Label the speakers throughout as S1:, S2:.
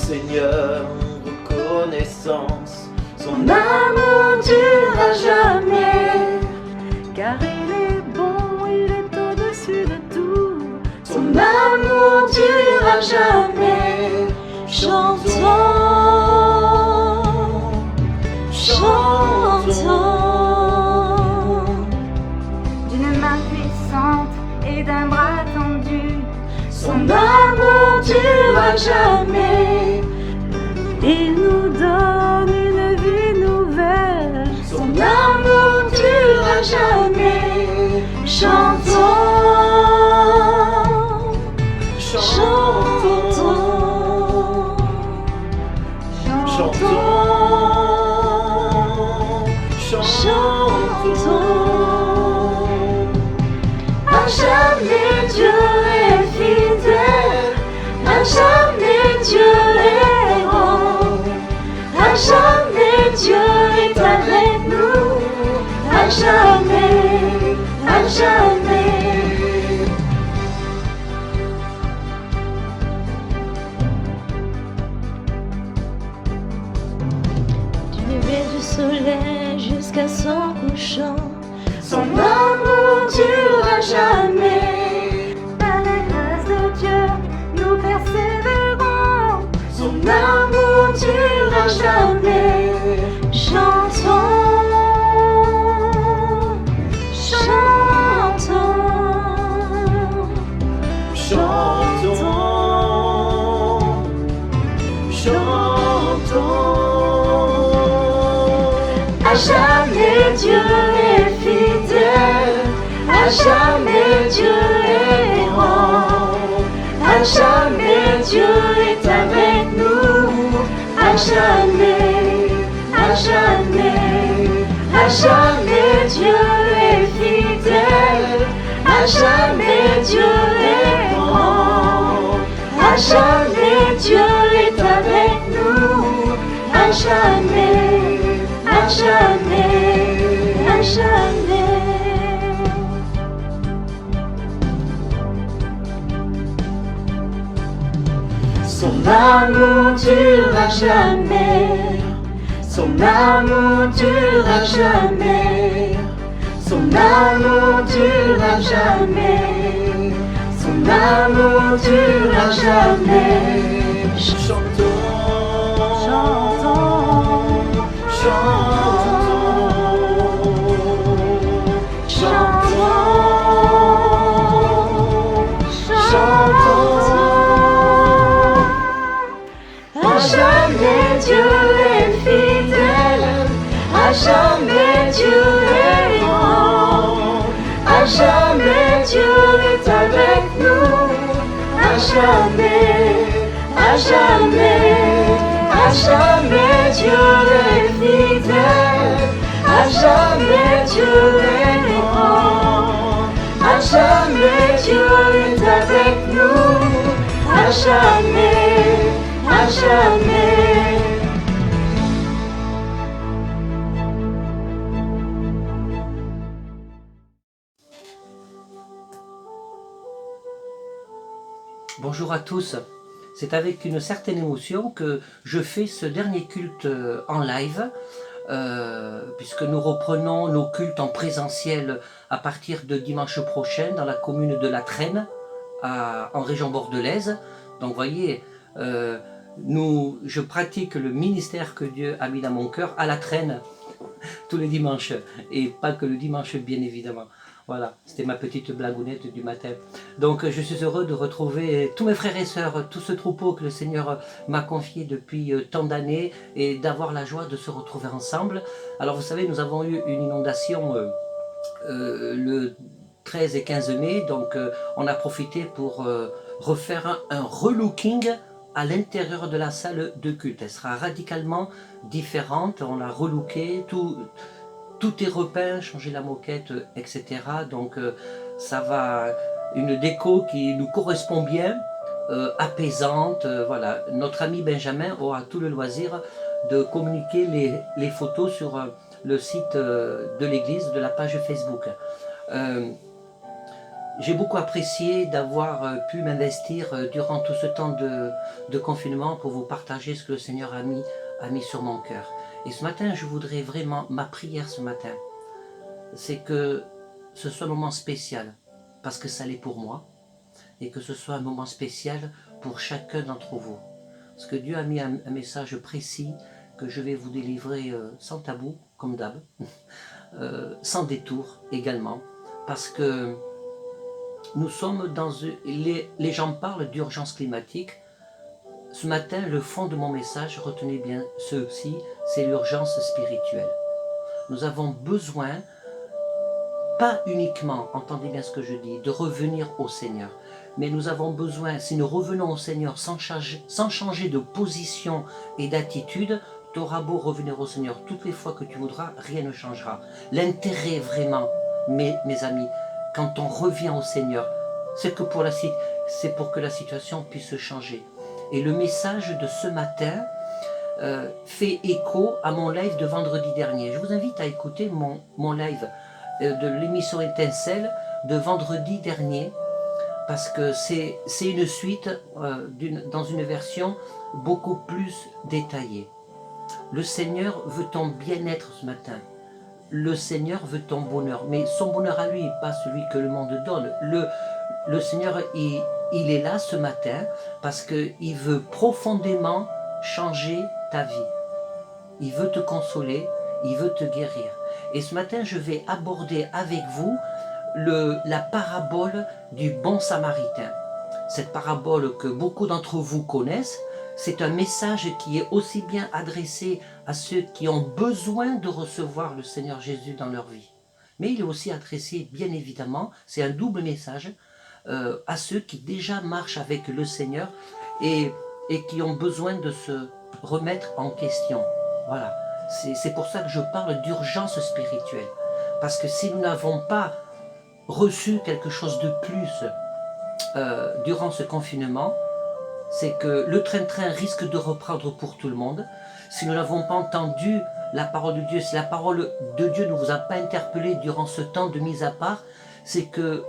S1: Seigneur, reconnaissance.
S2: Son amour durera jamais, car il est bon, il est au-dessus de tout. Son amour durera jamais. Chantons, chantons, d'une main puissante et d'un bras tendu. Son amour durera jamais. Il nous donne une vie nouvelle. Son amour durera jamais. Chantons, chantons, chantons. À jamais Dieu est fidèle. À jamais Dieu est bon. À jamais Dieu est avec nous. À jamais, à jamais. Du lever du soleil jusqu'à son couchant, son amour durera jamais. Par la grâce de Dieu, nous persévérons. Son amour durera jamais. Chantons, chantons,
S1: Chantons, chantons.
S2: À jamais Dieu est fidèle. À jamais Dieu est bon. À jamais Dieu est avec nous. À jamais, à jamais. À jamais Dieu est fidèle. À jamais Dieu est bon. À jamais Dieu est avec nous. À jamais, à jamais, à jamais. Son amour durera jamais. Son amour durera jamais. Son amour durera jamais. Son amour durera jamais.
S1: Chantons,
S2: Chantons,
S1: chantons, chantons, chantons.
S2: À jamais Dieu est fidèle. À jamais Dieu est bon. À jamais Dieu est avec nous. À jamais, à jamais. À jamais Dieu est fidèle. À jamais Dieu est bon. À jamais Dieu est avec nous. À jamais, à jamais.
S3: Bonjour à tous, c'est avec une certaine émotion que je fais ce dernier culte en live, puisque nous reprenons nos cultes en présentiel à partir de dimanche prochain dans la commune de La Traîne, en région bordelaise. Donc vous voyez, je pratique le ministère que Dieu a mis dans mon cœur à La Traîne tous les dimanches, et pas que le dimanche bien évidemment. Voilà, c'était ma petite blagounette du matin. Donc je suis heureux de retrouver tous mes frères et sœurs, tout ce troupeau que le Seigneur m'a confié depuis tant d'années, et d'avoir la joie de se retrouver ensemble. Alors vous savez, nous avons eu une inondation le 13 et 15 mai, donc on a profité pour refaire un relooking à l'intérieur de la salle de culte. Elle sera radicalement différente, on l'a relookée, tout est repeint, changer la moquette, etc. Donc ça va, une déco qui nous correspond bien, apaisante. Voilà. Notre ami Benjamin aura tout le loisir de communiquer les photos sur le site de l'église, de la page Facebook. j'ai beaucoup apprécié d'avoir pu m'investir durant tout ce temps de confinement pour vous partager ce que le Seigneur a mis sur mon cœur. Et ce matin, je voudrais vraiment, ma prière ce matin, c'est que ce soit un moment spécial, parce que ça l'est pour moi, et que ce soit un moment spécial pour chacun d'entre vous. Parce que Dieu a mis un message précis que je vais vous délivrer sans tabou, comme d'hab, sans détour également, parce que nous sommes dans... Les gens parlent d'urgence climatique. Ce matin, le fond de mon message, retenez bien ceci, c'est l'urgence spirituelle. Nous avons besoin, pas uniquement, entendez bien ce que je dis, de revenir au Seigneur, mais nous avons besoin, si nous revenons au Seigneur sans changer de position et d'attitude, tu auras beau revenir au Seigneur toutes les fois que tu voudras, rien ne changera. L'intérêt vraiment, mes amis, quand on revient au Seigneur, c'est pour que la situation puisse changer. Et le message de ce matin fait écho à mon live de vendredi dernier. Je vous invite à écouter mon live de l'émission Étincelle de vendredi dernier, parce que c'est une suite dans une version beaucoup plus détaillée. Le Seigneur veut ton bien-être ce matin. Le Seigneur veut ton bonheur, mais son bonheur à lui, pas celui que le monde donne. Le Seigneur, il est là ce matin parce qu'il veut profondément changer ta vie. Il veut te consoler, il veut te guérir. Et ce matin, je vais aborder avec vous la parabole du bon samaritain. Cette parabole que beaucoup d'entre vous connaissent, c'est un message qui est aussi bien adressé à ceux qui ont besoin de recevoir le Seigneur Jésus dans leur vie. Mais il est aussi adressé, bien évidemment, c'est un double message, à ceux qui déjà marchent avec le Seigneur et qui ont besoin de se remettre en question. Voilà, c'est pour ça que je parle d'urgence spirituelle. Parce que si nous n'avons pas reçu quelque chose de plus durant ce confinement, c'est que le train-train risque de reprendre pour tout le monde. Si nous n'avons pas entendu la parole de Dieu, si la parole de Dieu ne vous a pas interpellé durant ce temps de mise à part, c'est que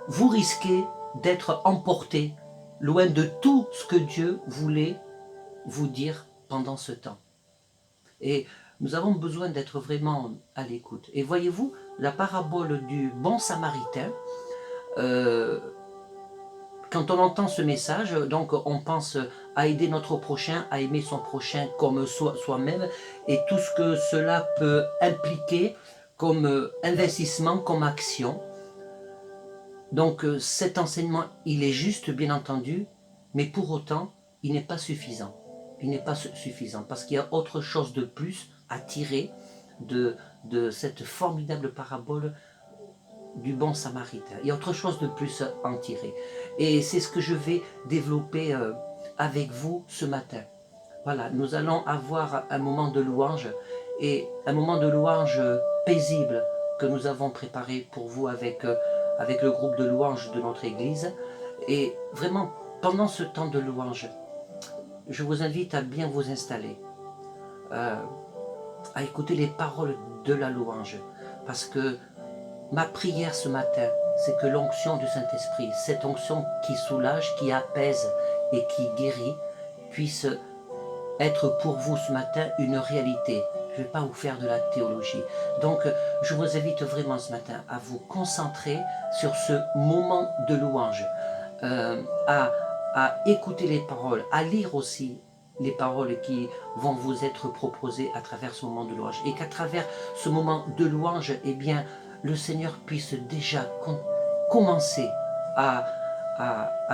S3: vous risquez d'être emporté loin de tout ce que Dieu voulait vous dire pendant ce temps. Et nous avons besoin d'être vraiment à l'écoute. Et voyez-vous, la parabole du bon samaritain, quand on entend ce message, donc on pense à aider notre prochain, à aimer son prochain comme soi-même, et tout ce que cela peut impliquer comme investissement, comme action. Donc cet enseignement, il est juste, bien entendu, mais pour autant, il n'est pas suffisant. Il n'est pas suffisant, parce qu'il y a autre chose de plus à tirer de cette formidable parabole du bon samaritain. Il y a autre chose de plus à en tirer. Et c'est ce que je vais développer avec vous ce matin. Voilà, nous allons avoir un moment de louange, et un moment de louange paisible que nous avons préparé pour vous avec le groupe de louange de notre église. Et vraiment, pendant ce temps de louange, je vous invite à bien vous installer, à écouter les paroles de la louange, parce que ma prière ce matin, c'est que l'onction du Saint-Esprit, cette onction qui soulage, qui apaise et qui guérit, puisse être pour vous ce matin une réalité. Je ne vais pas vous faire de la théologie. Donc, je vous invite vraiment ce matin à vous concentrer sur ce moment de louange, à écouter les paroles, à lire aussi les paroles qui vont vous être proposées à travers ce moment de louange. Et qu'à travers ce moment de louange, eh bien, le Seigneur puisse déjà commencer à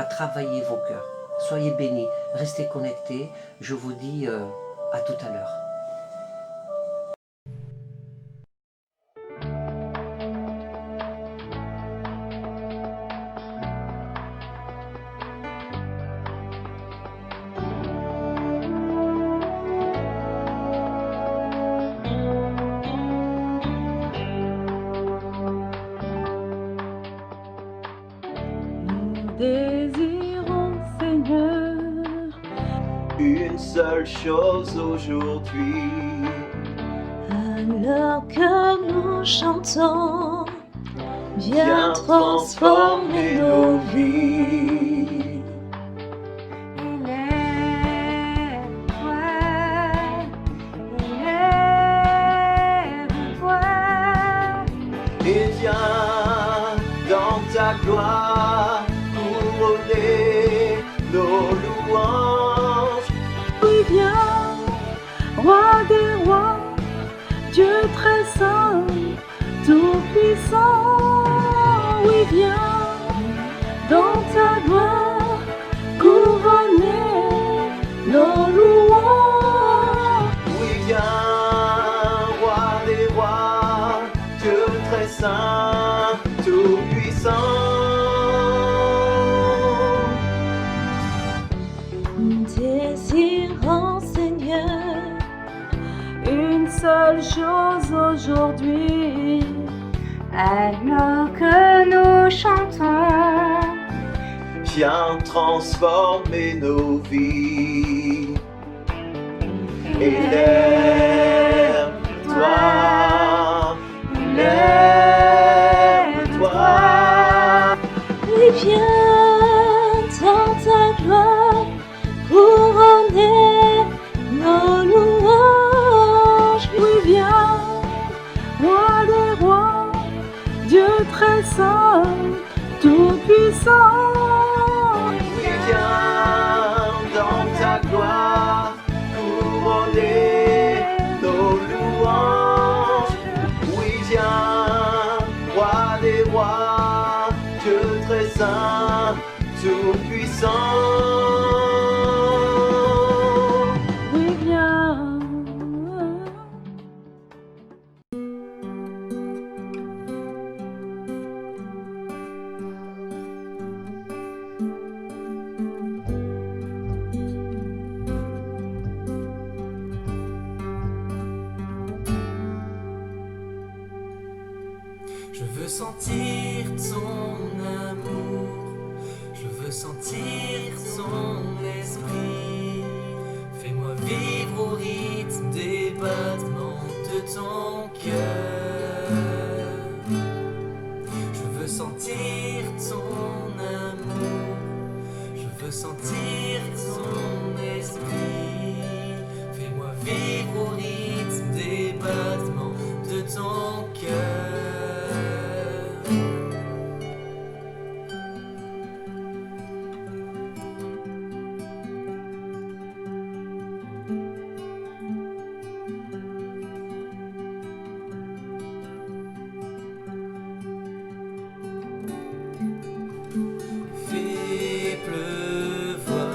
S3: travailler vos cœurs. Soyez bénis, restez connectés. Je vous dis à tout à l'heure.
S2: Désirons, Seigneur,
S1: Une seule chose aujourd'hui,
S2: alors que nous chantons, viens transformer nos vies.
S4: Élève-toi,
S1: Et viens dans ta gloire couronner nos louanges.
S2: Oui, viens, roi des rois, Dieu très saint, tout-puissant. Oui, viens, dans ta gloire, couronner nos louanges.
S1: Oui, viens, roi des rois, Dieu très saint, tout-puissant.
S2: Nous désirons, Seigneur, une seule chose aujourd'hui.
S4: alors que nous chantons.
S1: Viens transformer nos vies. Élève-toi, élève-toi.
S2: Oui, viens dans ta gloire couronner nos louanges. Oui, viens, roi des rois, Dieu très saint, tout-puissant.
S1: Oui, viens dans ta gloire couronner nos louanges. Oui, viens, roi des rois, Dieu très saint, tout-puissant.
S2: Oui, viens.
S5: Je veux sentir ton amour, je veux sentir ton esprit. Fais-moi vivre au rythme des battements de ton cœur. Je veux sentir ton amour, je veux sentir ton esprit. Fais-moi vivre au rythme des battements de ton cœur. Fais pleuvoir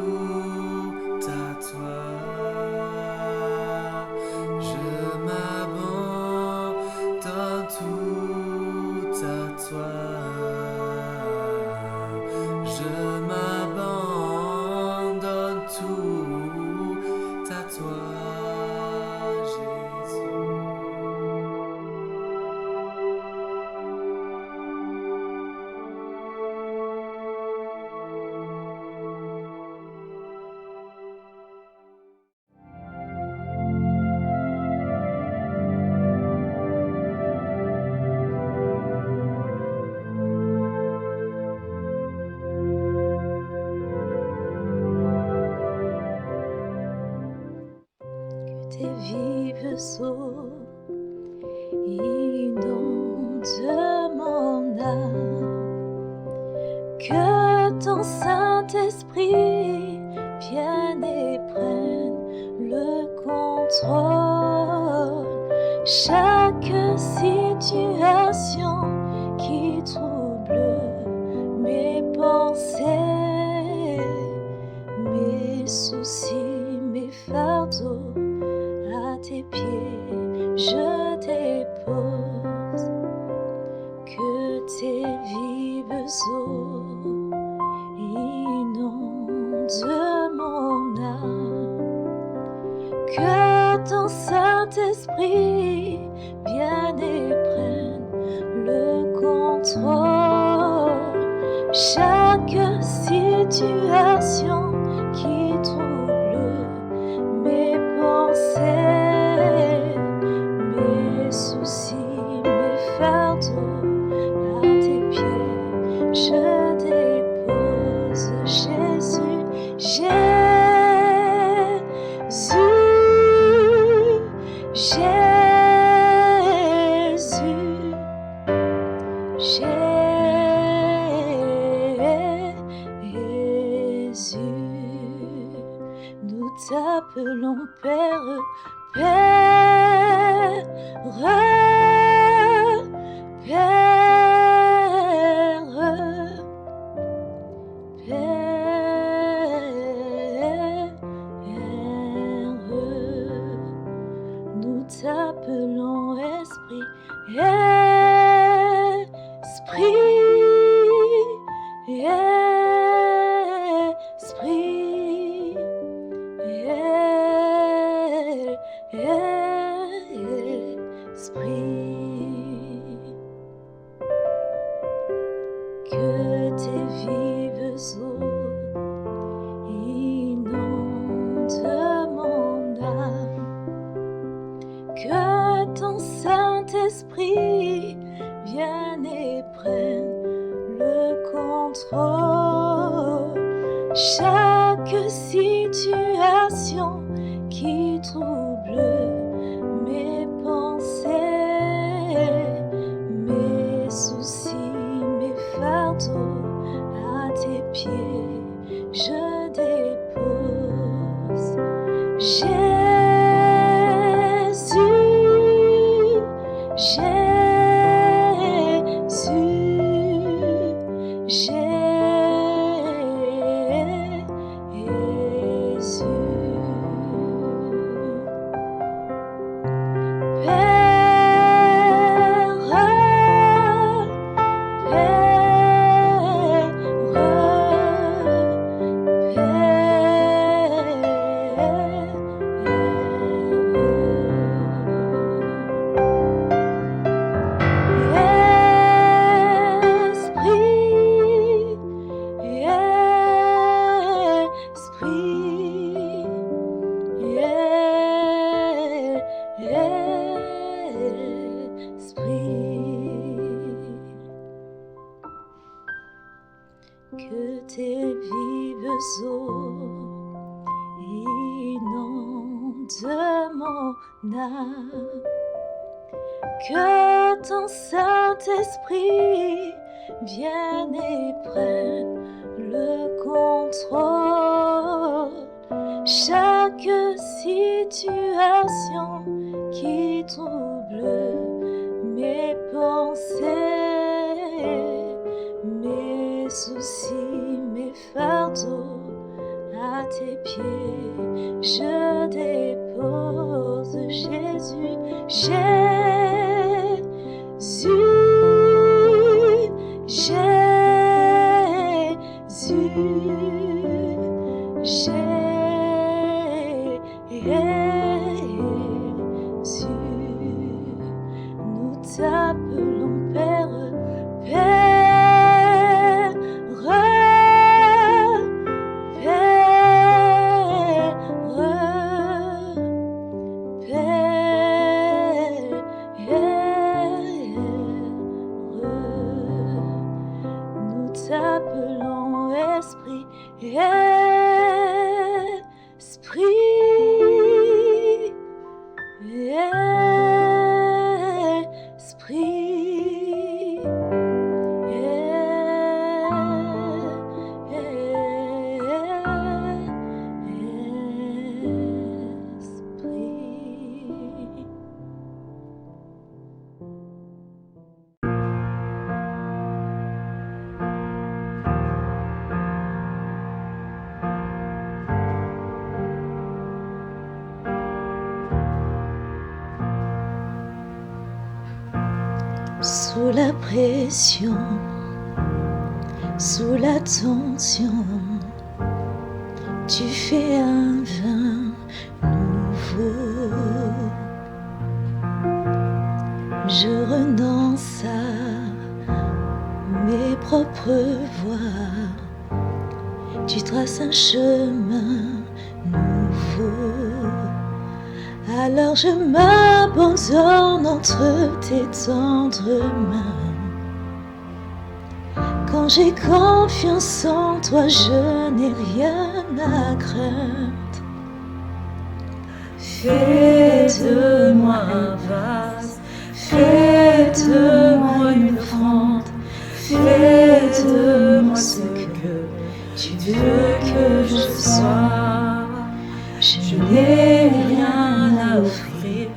S5: tout à toi. Je m'abandonne tout à toi. Je m'abandonne tout à toi, Jésus.
S2: Tes vives eaux inondent mon âme, que ton Saint-Esprit vienne et prenne le contrôle. Chaque situation qui trouble mes pensées, mes soucis, mes fardeaux, à tes pieds je dépose. Que tes vives eaux inondent mon âme, que ton Saint-Esprit vienne et prenne le contrôle. Chaque situation qui trouble mes pensées, mes soucis, mes fardeaux, à tes pieds je dépose. Jésus, Jésus, Jésus, nous t'appelons Père, Père, nous t'appelons Esprit, que tes vives eaux inondent mon âme, que ton Saint-Esprit vienne et prenne le contrôle. Chaque situation qui trouble mes pensées, mes soucis, mes fardeaux, à tes pieds je dépose. Jésus, que tes vives eaux inondent mon âme, que ton Saint-Esprit vienne et prenne le contrôle. Chaque situation qui trouble mes pensées, mes soucis, mes fardeaux, à tes pieds, je dépose Jésus, Jésus, Jésus, Jésus, nous t'appelons Père, Père, nous t'appelons Esprit, Esprit, Esprit, Esprit. Sous la pression, sous la tension, tu fais un vin nouveau. Je renonce à mes propres voies, tu traces un chemin nouveau. Alors je m'abandonne entre tes tendres mains. Quand j'ai confiance en toi, je n'ai rien à craindre. Fais de moi un vase, fais de moi une offrande, fais de moi ce que tu veux que je sois. Je n'ai rien à offrir,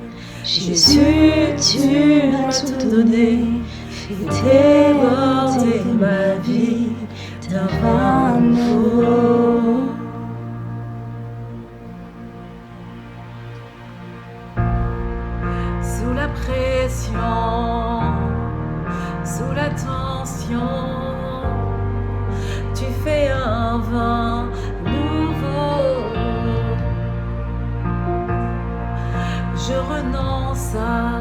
S2: Jésus, tu m'as tout donné. Fais déborder ma vie d'un vin nouveau.
S6: Sous la pression, sous la tension, tu fais un vin nouveau. Je renonce à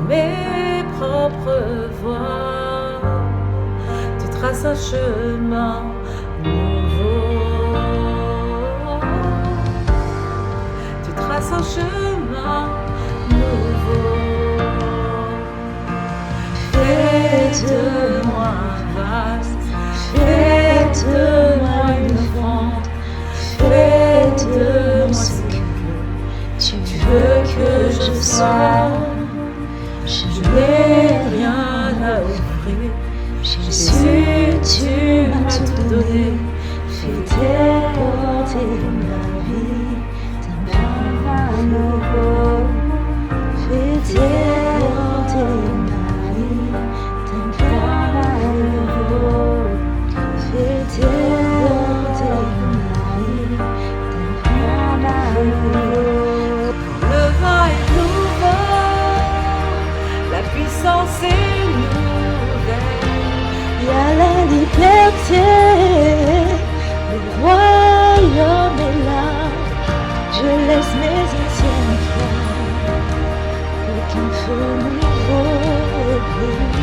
S6: mes propres voies, tu traces un chemin nouveau. Tu traces un chemin nouveau. Fais de moi un vase, fais de moi une offrande, fais de moi ce que tu veux que je sois. Je n'ai rien à offrir, Jésus, tu m'as tout donné. Fais déborder ma vie d'un vin nouveau. Fais déborder ma vie d'un vin nouveau. Fais déborder ma vie d'un vin nouveau. Le vin est nouveau, la puissance est nouvelle. Il y a la liberté, le royaume est là. Je laisse mes anciennes fleurs pour qu'un feu nouveau brûle.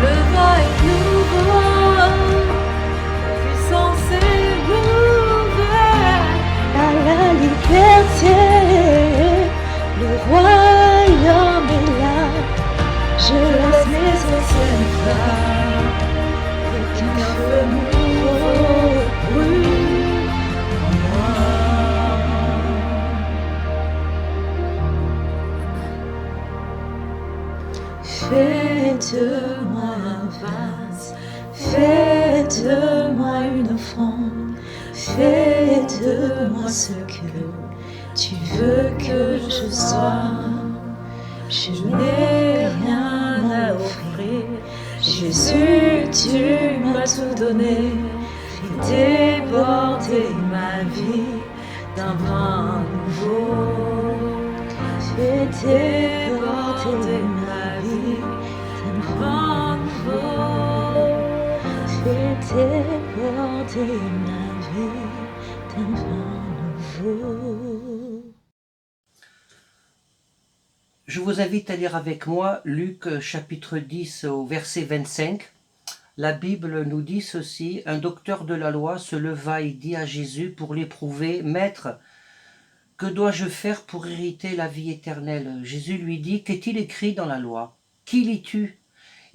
S6: Le vin est nouveau, la puissance est nouvelle. À la liberté, le royaume est là. Je laisse mes anciennes fleurs pour qu'un feu nouveau brûle en moi. Fais de moi un vase, fais de moi une offrande, fais de moi ce que tu veux que je sois. Je n'ai rien à offrir. Jésus, tu m'as tout donné, fais déborder ma vie d'un vin nouveau. Fais déborder ma vie d'un vin nouveau. Fais déborder ma vie d'un vin nouveau.
S3: Je vous invite à lire avec moi Luc chapitre 10 au verset 25. La Bible nous dit ceci: un docteur de la loi se leva et dit à Jésus pour l'éprouver: Maître, que dois-je faire pour hériter la vie éternelle? Jésus lui dit: Qu'est-il écrit dans la loi? Qui lis-tu?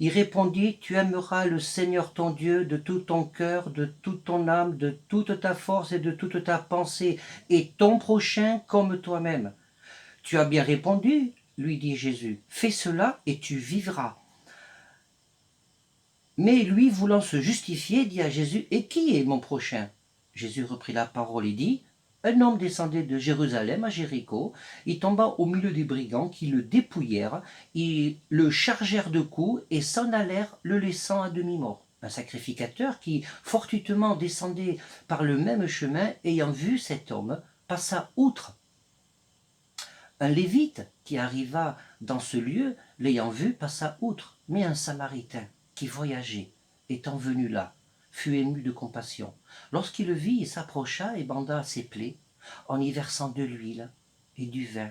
S3: Il répondit: Tu aimeras le Seigneur ton Dieu de tout ton cœur, de toute ton âme, de toute ta force et de toute ta pensée, et ton prochain comme toi-même. Tu as bien répondu, lui dit Jésus. Fais cela et tu vivras. Mais lui, voulant se justifier, dit à Jésus: Et qui est mon prochain? Jésus reprit la parole et dit: Un homme descendait de Jérusalem à Jéricho, il tomba au milieu des brigands qui le dépouillèrent, ils le chargèrent de coups et s'en allèrent, le laissant à demi-mort. Un sacrificateur qui fortuitement descendait par le même chemin, ayant vu cet homme, passa outre. Un lévite qui arriva dans ce lieu, l'ayant vu, passa outre, mais un samaritain qui voyageait, étant venu là, fut ému de compassion. Lorsqu'il le vit, il s'approcha et banda ses plaies, en y versant de l'huile et du vin.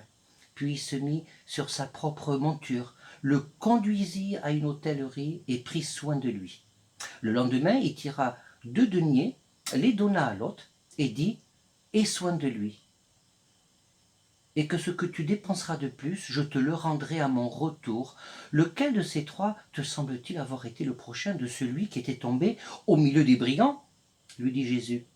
S3: Puis il se mit sur sa propre monture, le conduisit à une hôtellerie et prit soin de lui. Le lendemain, il tira 2 deniers, les donna à l'hôte et dit: Aie soin de lui. Et que ce que tu dépenseras de plus, je te le rendrai à mon retour. Lequel de ces 3 te semble-t-il avoir été le prochain de celui qui était tombé au milieu des brigands? Lui dit Jésus.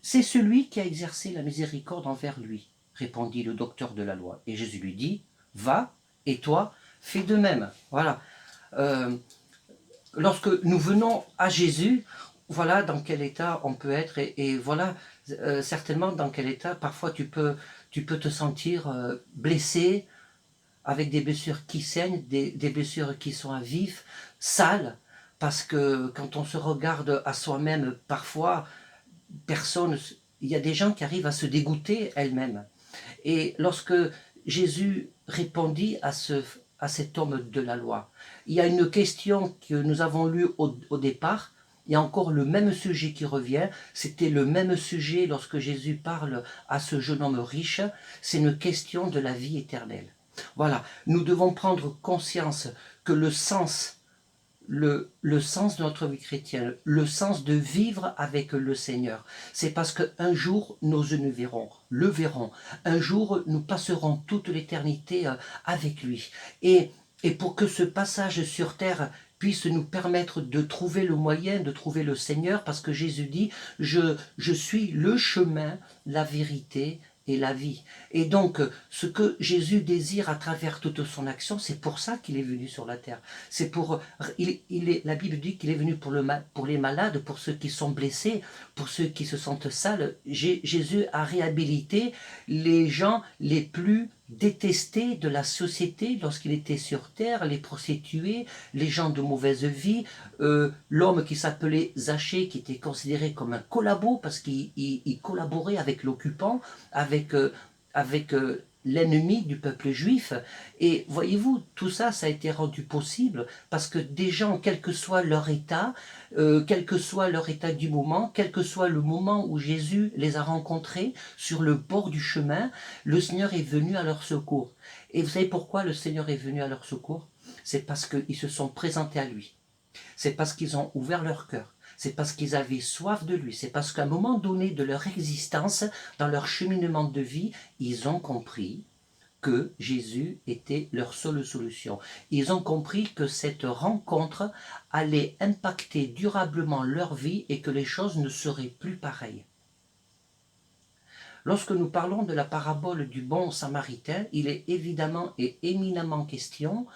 S3: C'est celui qui a exercé la miséricorde envers lui, répondit le docteur de la loi. Et Jésus lui dit: Va, et toi, fais de même. Voilà. Lorsque nous venons à Jésus, voilà dans quel état on peut être, et voilà certainement dans quel état parfois tu peux te sentir blessé, avec des blessures qui saignent, des blessures qui sont à vif, sales, parce que quand on se regarde à soi-même, parfois, il y a des gens qui arrivent à se dégoûter elles-mêmes. Et lorsque Jésus répondit à cet homme de la loi, il y a une question que nous avons lue au départ. Il y a encore le même sujet qui revient, c'était le même sujet lorsque Jésus parle à ce jeune homme riche, c'est une question de la vie éternelle. Voilà, nous devons prendre conscience que le sens de notre vie chrétienne, le sens de vivre avec le Seigneur, c'est parce qu'un jour nos yeux le verront, un jour nous passerons toute l'éternité avec lui. Et pour que ce passage sur terre puisse nous permettre de trouver le moyen, de trouver le Seigneur, parce que Jésus dit: je suis le chemin, la vérité et la vie. Et donc, ce que Jésus désire à travers toute son action, c'est pour ça qu'il est venu sur la terre. C'est pour, la Bible dit qu'il est venu pour les malades, pour ceux qui sont blessés, pour ceux qui se sentent sales. Jésus a réhabilité les gens les plus détestés de la société lorsqu'il était sur terre, les prostituées, les gens de mauvaise vie, l'homme qui s'appelait Zachée, qui était considéré comme un collabo parce qu'il collaborait avec l'occupant, avec l'ennemi du peuple juif. Et voyez-vous, tout ça, ça a été rendu possible parce que des gens, quel que soit leur état du moment, quel que soit le moment où Jésus les a rencontrés sur le bord du chemin, le Seigneur est venu à leur secours. Et vous savez pourquoi le Seigneur est venu à leur secours? C'est parce qu'ils se sont présentés à lui. C'est parce qu'ils ont ouvert leur cœur. C'est parce qu'ils avaient soif de lui. C'est parce qu'à un moment donné de leur existence, dans leur cheminement de vie, ils ont compris que Jésus était leur seule solution. Ils ont compris que cette rencontre allait impacter durablement leur vie et que les choses ne seraient plus pareilles. Lorsque nous parlons de la parabole du bon samaritain, il est évidemment et éminemment question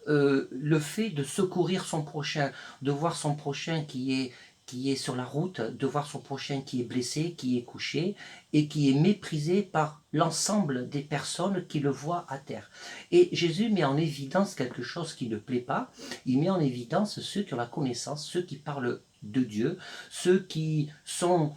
S3: le fait de secourir son prochain, de voir son prochain qui qui est sur la route, de voir son prochain qui est blessé, qui est couché, et qui est méprisé par l'ensemble des personnes qui le voient à terre. Et Jésus met en évidence quelque chose qui ne plaît pas, il met en évidence ceux qui ont la connaissance, ceux qui parlent de Dieu, ceux qui sont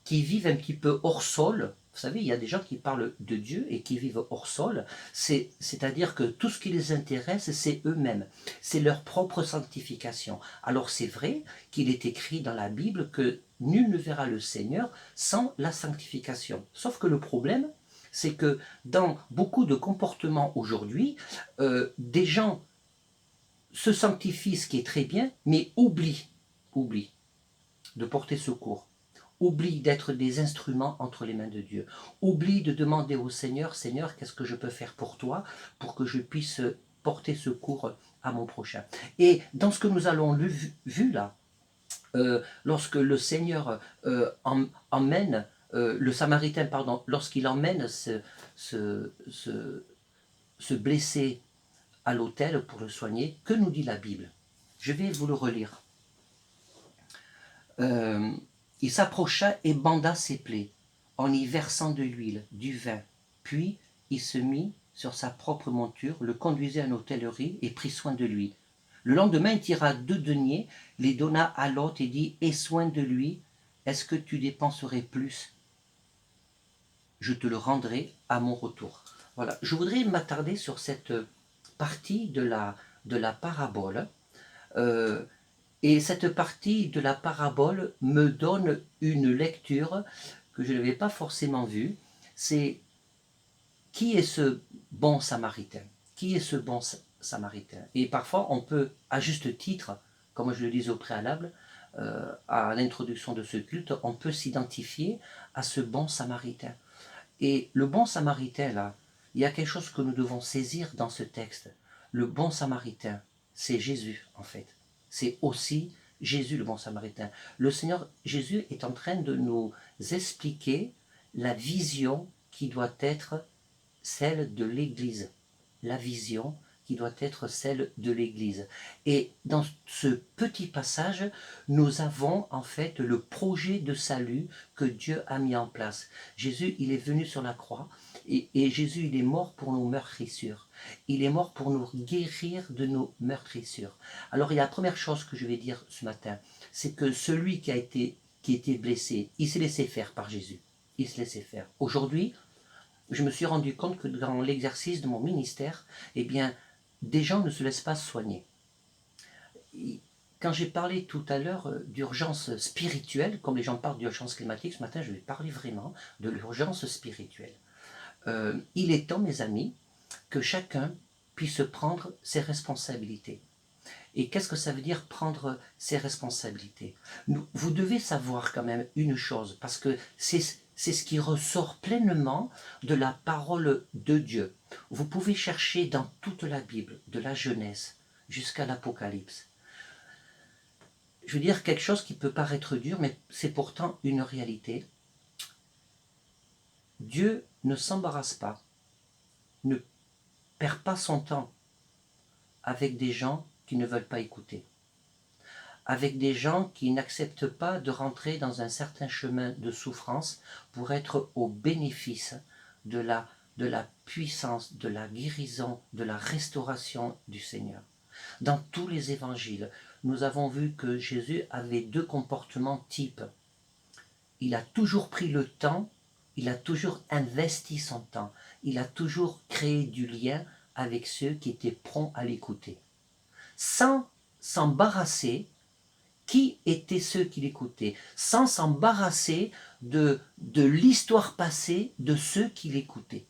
S3: qui vivent un petit peu hors sol. Vous savez, il y a des gens qui parlent de Dieu et qui vivent hors sol, c'est-à-dire que tout ce qui les intéresse, c'est eux-mêmes, c'est leur propre sanctification. Alors c'est vrai qu'il est écrit dans la Bible que nul ne verra le Seigneur sans la sanctification. Sauf que le problème, c'est que dans beaucoup de comportements aujourd'hui, des gens se sanctifient, ce qui est très bien, mais oublient de porter secours. Oublie d'être des instruments entre les mains de Dieu. Oublie de demander au Seigneur, Seigneur, qu'est-ce que je peux faire pour toi, pour que je puisse porter secours à mon prochain. Et dans ce que nous allons vu là, lorsque le Seigneur emmène, le Samaritain, pardon, lorsqu'il emmène ce blessé à l'hôtel pour le soigner, que nous dit la Bible? Je vais vous le relire. Il s'approcha et banda ses plaies, en y versant de l'huile, du vin. Puis il se mit sur sa propre monture, le conduisit à une hôtellerie et prit soin de lui. Le lendemain, il tira 2 deniers, les donna à l'hôte et dit « Aie soin de lui, est-ce que tu dépenserais plus? Je te le rendrai à mon retour. » Voilà, je voudrais m'attarder sur cette partie de la parabole. Et cette partie de la parabole me donne une lecture que je n'avais pas forcément vue. C'est qui est ce bon samaritain? Qui est ce bon samaritain? Et parfois on peut, à juste titre, comme je le disais au préalable, à l'introduction de ce culte, on peut s'identifier à ce bon samaritain. Et le bon samaritain là, il y a quelque chose que nous devons saisir dans ce texte. Le bon samaritain, c'est Jésus en fait. C'est aussi Jésus le bon samaritain. Le Seigneur Jésus est en train de nous expliquer la vision qui doit être celle de l'Église. La vision qui doit être celle de l'Église. Et dans ce petit passage, nous avons en fait le projet de salut que Dieu a mis en place. Jésus, il est venu sur la croix et Jésus, il est mort pour nos meurtrissures. Il est mort pour nous guérir de nos meurtrissures. Alors, il y a la première chose que je vais dire ce matin, c'est que celui qui était blessé, il s'est laissé faire par Jésus. Il se laissait faire. Aujourd'hui, je me suis rendu compte que dans l'exercice de mon ministère, eh bien, des gens ne se laissent pas soigner. Quand j'ai parlé tout à l'heure d'urgence spirituelle, comme les gens parlent d'urgence climatique, ce matin, je vais parler vraiment de l'urgence spirituelle. Il est temps, mes amis, que chacun puisse prendre ses responsabilités. Et qu'est-ce que ça veut dire prendre ses responsabilités? Vous devez savoir quand même une chose, parce que c'est ce qui ressort pleinement de la parole de Dieu. Vous pouvez chercher dans toute la Bible, de la Genèse jusqu'à l'Apocalypse. Je veux dire quelque chose qui peut paraître dur, mais c'est pourtant une réalité. Dieu ne s'embarrasse pas, ne perd pas son temps avec des gens qui ne veulent pas écouter, avec des gens qui n'acceptent pas de rentrer dans un certain chemin de souffrance pour être au bénéfice de la puissance, de la guérison, de la restauration du Seigneur. Dans tous les évangiles, nous avons vu que Jésus avait 2 comportements types. Il a toujours pris le temps, il a toujours investi son temps, il a toujours créé du lien avec ceux qui étaient prompts à l'écouter. Sans s'embarrasser, qui étaient ceux qui l'écoutaient, sans s'embarrasser de l'histoire passée de ceux qui l'écoutaient,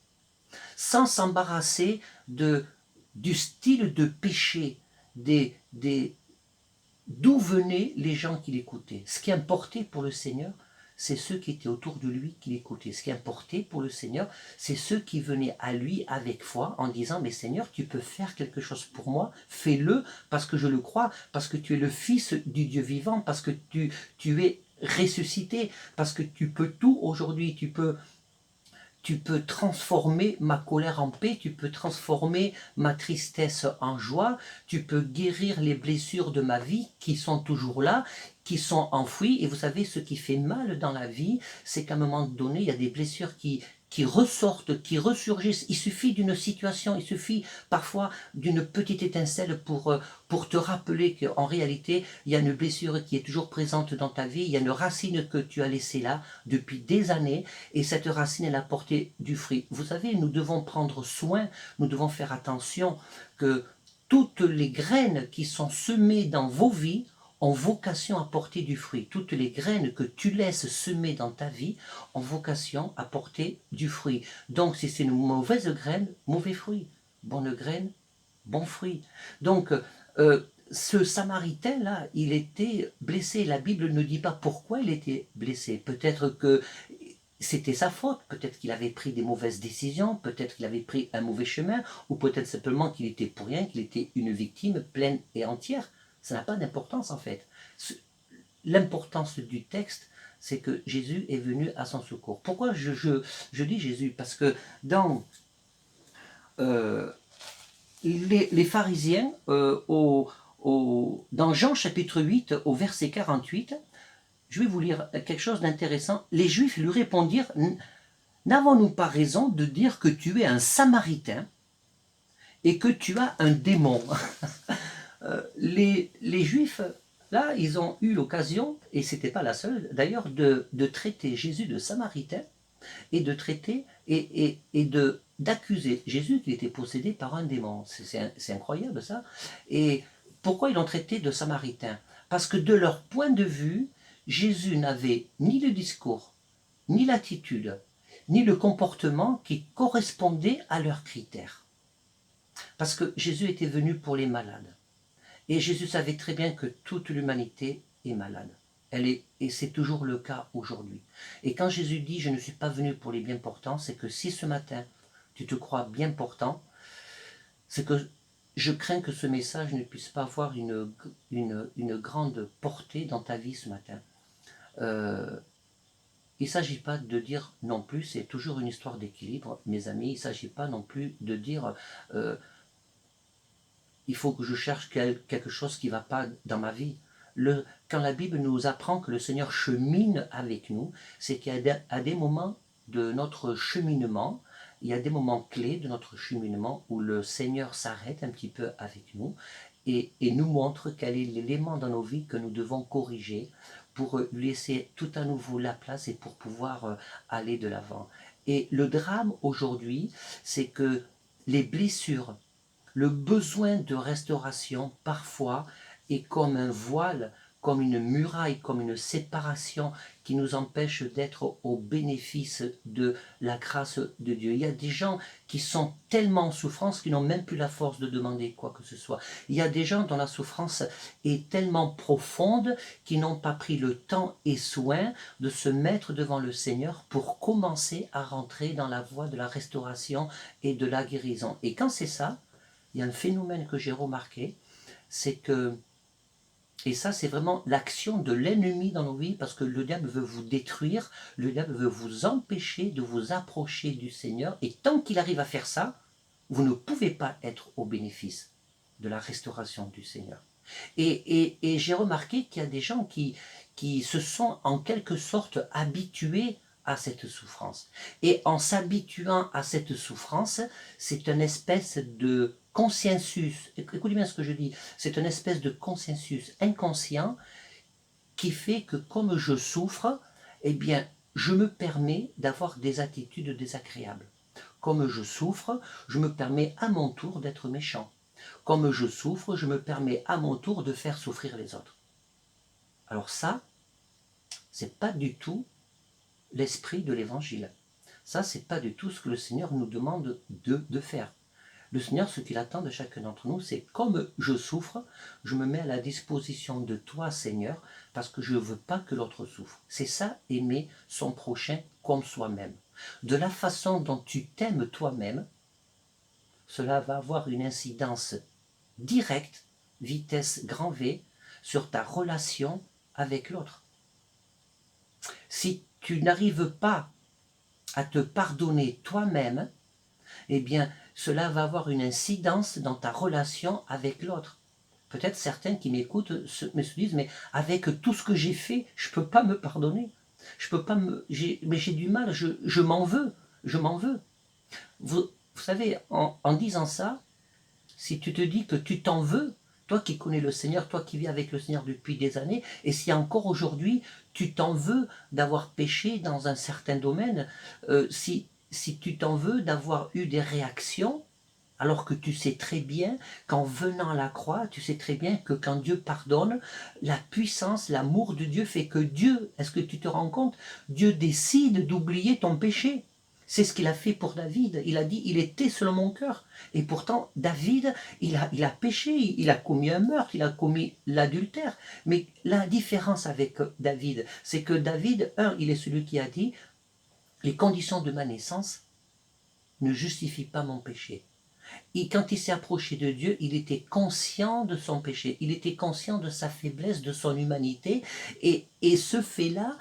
S3: sans s'embarrasser du style de péché, d'où venaient les gens qui l'écoutaient. Ce qui importait pour le Seigneur, c'est ceux qui étaient autour de lui qui l'écoutaient. Ce qui importait pour le Seigneur, c'est ceux qui venaient à lui avec foi en disant « Mais Seigneur, tu peux faire quelque chose pour moi, fais-le parce que je le crois, parce que tu es le Fils du Dieu vivant, parce que tu es ressuscité, parce que tu peux tout aujourd'hui, tu tu peux transformer ma colère en paix, tu peux transformer ma tristesse en joie, tu peux guérir les blessures de ma vie qui sont toujours là, qui sont enfouies. Et vous savez, ce qui fait mal dans la vie, c'est qu'à un moment donné, il y a des blessures qui ressortent, qui ressurgissent. Il suffit d'une situation, il suffit parfois d'une petite étincelle pour te rappeler qu'en réalité, il y a une blessure qui est toujours présente dans ta vie, il y a une racine que tu as laissée là depuis des années, et cette racine, elle a porté du fruit. Vous savez, nous devons prendre soin, nous devons faire attention que toutes les graines qui sont semées dans vos vies ont vocation à porter du fruit. Toutes les graines que tu laisses semer dans ta vie ont vocation à porter du fruit. Donc si c'est une mauvaise graine, mauvais fruit. Bonne graine, bon fruit. Donc ce Samaritain-là, il était blessé. La Bible ne dit pas pourquoi il était blessé. Peut-être que c'était sa faute, peut-être qu'il avait pris des mauvaises décisions, peut-être qu'il avait pris un mauvais chemin, ou peut-être simplement qu'il était pour rien, qu'il était une victime pleine et entière. Ça n'a pas d'importance en fait. L'importance du texte, c'est que Jésus est venu à son secours. Pourquoi je dis Jésus? Parce que dans les pharisiens, dans Jean chapitre 8, au verset 48, je vais vous lire quelque chose d'intéressant. Les Juifs lui répondirent, « N'avons-nous pas raison de dire que tu es un Samaritain et que tu as un démon ?» Les Juifs, là, ils ont eu l'occasion, et ce n'était pas la seule d'ailleurs, de traiter Jésus de Samaritain et de traiter et d'accuser Jésus qu'il était possédé par un démon. C'est incroyable ça. Et pourquoi ils l'ont traité de Samaritain? Parce que de leur point de vue, Jésus n'avait ni le discours, ni l'attitude, ni le comportement qui correspondait à leurs critères. Parce que Jésus était venu pour les malades. Et Jésus savait très bien que toute l'humanité est malade. Et c'est toujours le cas aujourd'hui. Et quand Jésus dit « je ne suis pas venu pour les bien portants », c'est que si ce matin tu te crois bien portant, c'est que je crains que ce message ne puisse pas avoir une grande portée dans ta vie ce matin. Il ne s'agit pas de dire non plus, c'est toujours une histoire d'équilibre, mes amis, il ne s'agit pas non plus de dire il faut que je cherche quelque chose qui ne va pas dans ma vie. Quand la Bible nous apprend que le Seigneur chemine avec nous, c'est qu'il y a des moments de notre cheminement, il y a des moments clés de notre cheminement où le Seigneur s'arrête un petit peu avec nous et nous montre quel est l'élément dans nos vies que nous devons corriger pour lui laisser tout à nouveau la place et pour pouvoir aller de l'avant. Et le drame aujourd'hui, c'est que les blessures, le besoin de restauration, parfois, est comme un voile, comme une muraille, comme une séparation qui nous empêche d'être au bénéfice de la grâce de Dieu. Il y a des gens qui sont tellement en souffrance qu'ils n'ont même plus la force de demander quoi que ce soit. Il y a des gens dont la souffrance est tellement profonde qu'ils n'ont pas pris le temps et soin de se mettre devant le Seigneur pour commencer à rentrer dans la voie de la restauration et de la guérison. Et quand c'est ça, il y a un phénomène que j'ai remarqué, c'est que, et ça c'est vraiment l'action de l'ennemi dans nos vies, parce que le diable veut vous détruire, le diable veut vous empêcher de vous approcher du Seigneur, et tant qu'il arrive à faire ça, vous ne pouvez pas être au bénéfice de la restauration du Seigneur. Et j'ai remarqué qu'il y a des gens qui se sont en quelque sorte habitués à cette souffrance. Et en s'habituant à cette souffrance, c'est une espèce de consensus, écoutez bien ce que je dis, c'est une espèce de consensus inconscient qui fait que comme je souffre, eh bien, je me permets d'avoir des attitudes désagréables. Comme je souffre, je me permets à mon tour d'être méchant. Comme je souffre, je me permets à mon tour de faire souffrir les autres. Alors ça, c'est pas du tout l'esprit de l'évangile. Ça, c'est pas du tout ce que le Seigneur nous demande de faire. Le Seigneur, ce qu'il attend de chacun d'entre nous, c'est comme je souffre, je me mets à la disposition de toi, Seigneur, parce que je ne veux pas que l'autre souffre. C'est ça, aimer son prochain comme soi-même. De la façon dont tu t'aimes toi-même, cela va avoir une incidence directe, vitesse grand V, sur ta relation avec l'autre. Si tu n'arrives pas à te pardonner toi-même, eh bien, cela va avoir une incidence dans ta relation avec l'autre. Peut-être certains qui m'écoutent me disent, mais avec tout ce que j'ai fait, je ne peux pas me pardonner. Je peux pas mais j'ai du mal, je m'en veux, je m'en veux. Vous savez, en disant ça, si tu te dis que tu t'en veux, toi qui connais le Seigneur, toi qui vis avec le Seigneur depuis des années, et si encore aujourd'hui tu t'en veux d'avoir péché dans un certain domaine, si tu t'en veux d'avoir eu des réactions, alors que tu sais très bien qu'en venant à la croix, tu sais très bien que quand Dieu pardonne, la puissance, l'amour de Dieu fait que Dieu, est-ce que tu te rends compte, Dieu décide d'oublier ton péché. C'est ce qu'il a fait pour David. Il a dit, il était selon mon cœur. Et pourtant, David, il a péché, il a commis un meurtre, il a commis l'adultère. Mais la différence avec David, c'est que David, il est celui qui a dit, les conditions de ma naissance ne justifient pas mon péché. Et quand il s'est approché de Dieu, il était conscient de son péché, il était conscient de sa faiblesse, de son humanité, et ce fait-là,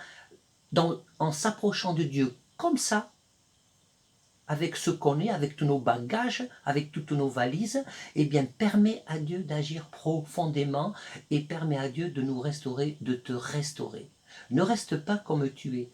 S3: en s'approchant de Dieu comme ça, avec ce qu'on est, avec tous nos bagages, avec toutes nos valises, eh bien, permet à Dieu d'agir profondément et permet à Dieu de nous restaurer, de te restaurer. Ne reste pas comme tu es.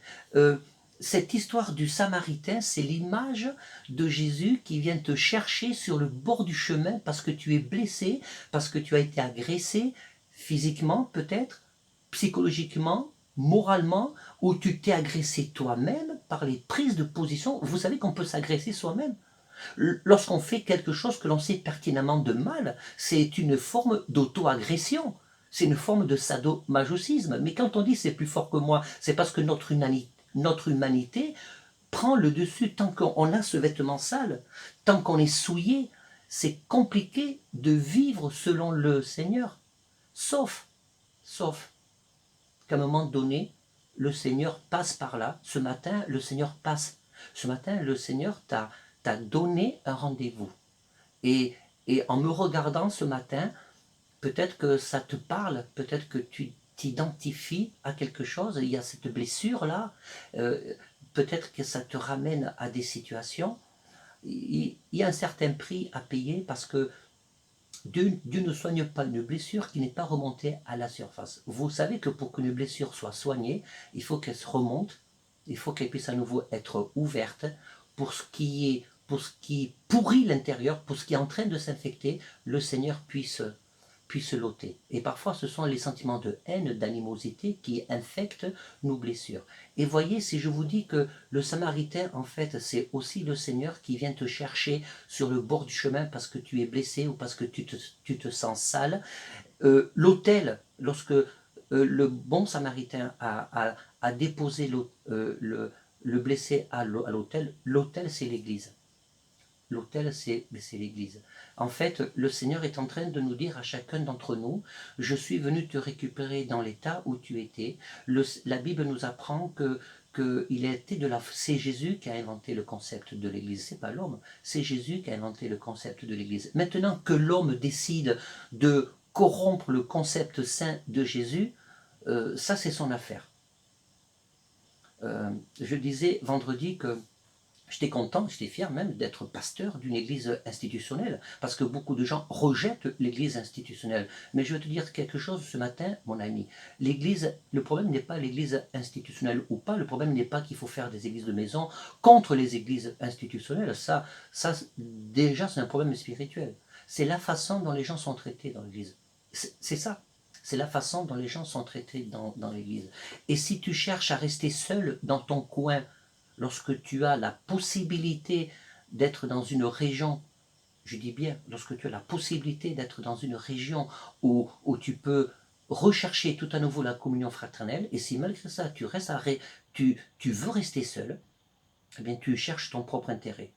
S3: Cette histoire du Samaritain, c'est l'image de Jésus qui vient te chercher sur le bord du chemin parce que tu es blessé, parce que tu as été agressé, physiquement peut-être, psychologiquement, moralement, ou tu t'es agressé toi-même par les prises de position. Vous savez qu'on peut s'agresser soi-même. Lorsqu'on fait quelque chose que l'on sait pertinemment de mal, c'est une forme d'auto-agression. C'est une forme de sadomasochisme. Mais quand on dit c'est plus fort que moi, c'est parce que notre humanité prend le dessus. Tant qu'on a ce vêtement sale, tant qu'on est souillé, c'est compliqué de vivre selon le Seigneur. Sauf qu'à un moment donné, le Seigneur passe par là. Ce matin, le Seigneur passe. Ce matin, le Seigneur t'a donné un rendez-vous. Et en me regardant ce matin, peut-être que ça te parle, peut-être que tu t'identifies à quelque chose, il y a cette blessure-là, peut-être que ça te ramène à des situations. Il y a un certain prix à payer parce que Dieu ne soigne pas une blessure qui n'est pas remontée à la surface. Vous savez que pour qu'une blessure soit soignée, il faut qu'elle se remonte, il faut qu'elle puisse à nouveau être ouverte pour ce qui pourrit l'intérieur, pour ce qui est en train de s'infecter, le Seigneur puisse l'ôter. Et parfois, ce sont les sentiments de haine, d'animosité qui infectent nos blessures. Et voyez, si je vous dis que le Samaritain, en fait, c'est aussi le Seigneur qui vient te chercher sur le bord du chemin parce que tu es blessé ou parce que tu te sens sale. L'autel, lorsque le bon Samaritain a déposé le blessé à l'autel, l'autel, c'est l'Église. L'autel, c'est l'Église. En fait, le Seigneur est en train de nous dire à chacun d'entre nous, je suis venu te récupérer dans l'état où tu étais. La Bible nous apprend c'est Jésus qui a inventé le concept de l'Église, c'est pas l'homme, c'est Jésus qui a inventé le concept de l'Église. Maintenant que l'homme décide de corrompre le concept saint de Jésus, ça c'est son affaire. Je disais vendredi que j'étais content, j'étais fier même d'être pasteur d'une église institutionnelle, parce que beaucoup de gens rejettent l'église institutionnelle. Mais je vais te dire quelque chose ce matin, mon ami. L'église, le problème n'est pas l'église institutionnelle ou pas, le problème n'est pas qu'il faut faire des églises de maison contre les églises institutionnelles. Ça déjà, c'est un problème spirituel. C'est la façon dont les gens sont traités dans l'église. C'est ça. C'est la façon dont les gens sont traités dans l'église. Et si tu cherches à rester seul dans ton coin, lorsque tu as la possibilité d'être dans une région, je dis bien, lorsque tu as la possibilité d'être dans une région où tu peux rechercher tout à nouveau la communion fraternelle, et si malgré ça tu veux rester seul, eh bien tu cherches ton propre intérêt.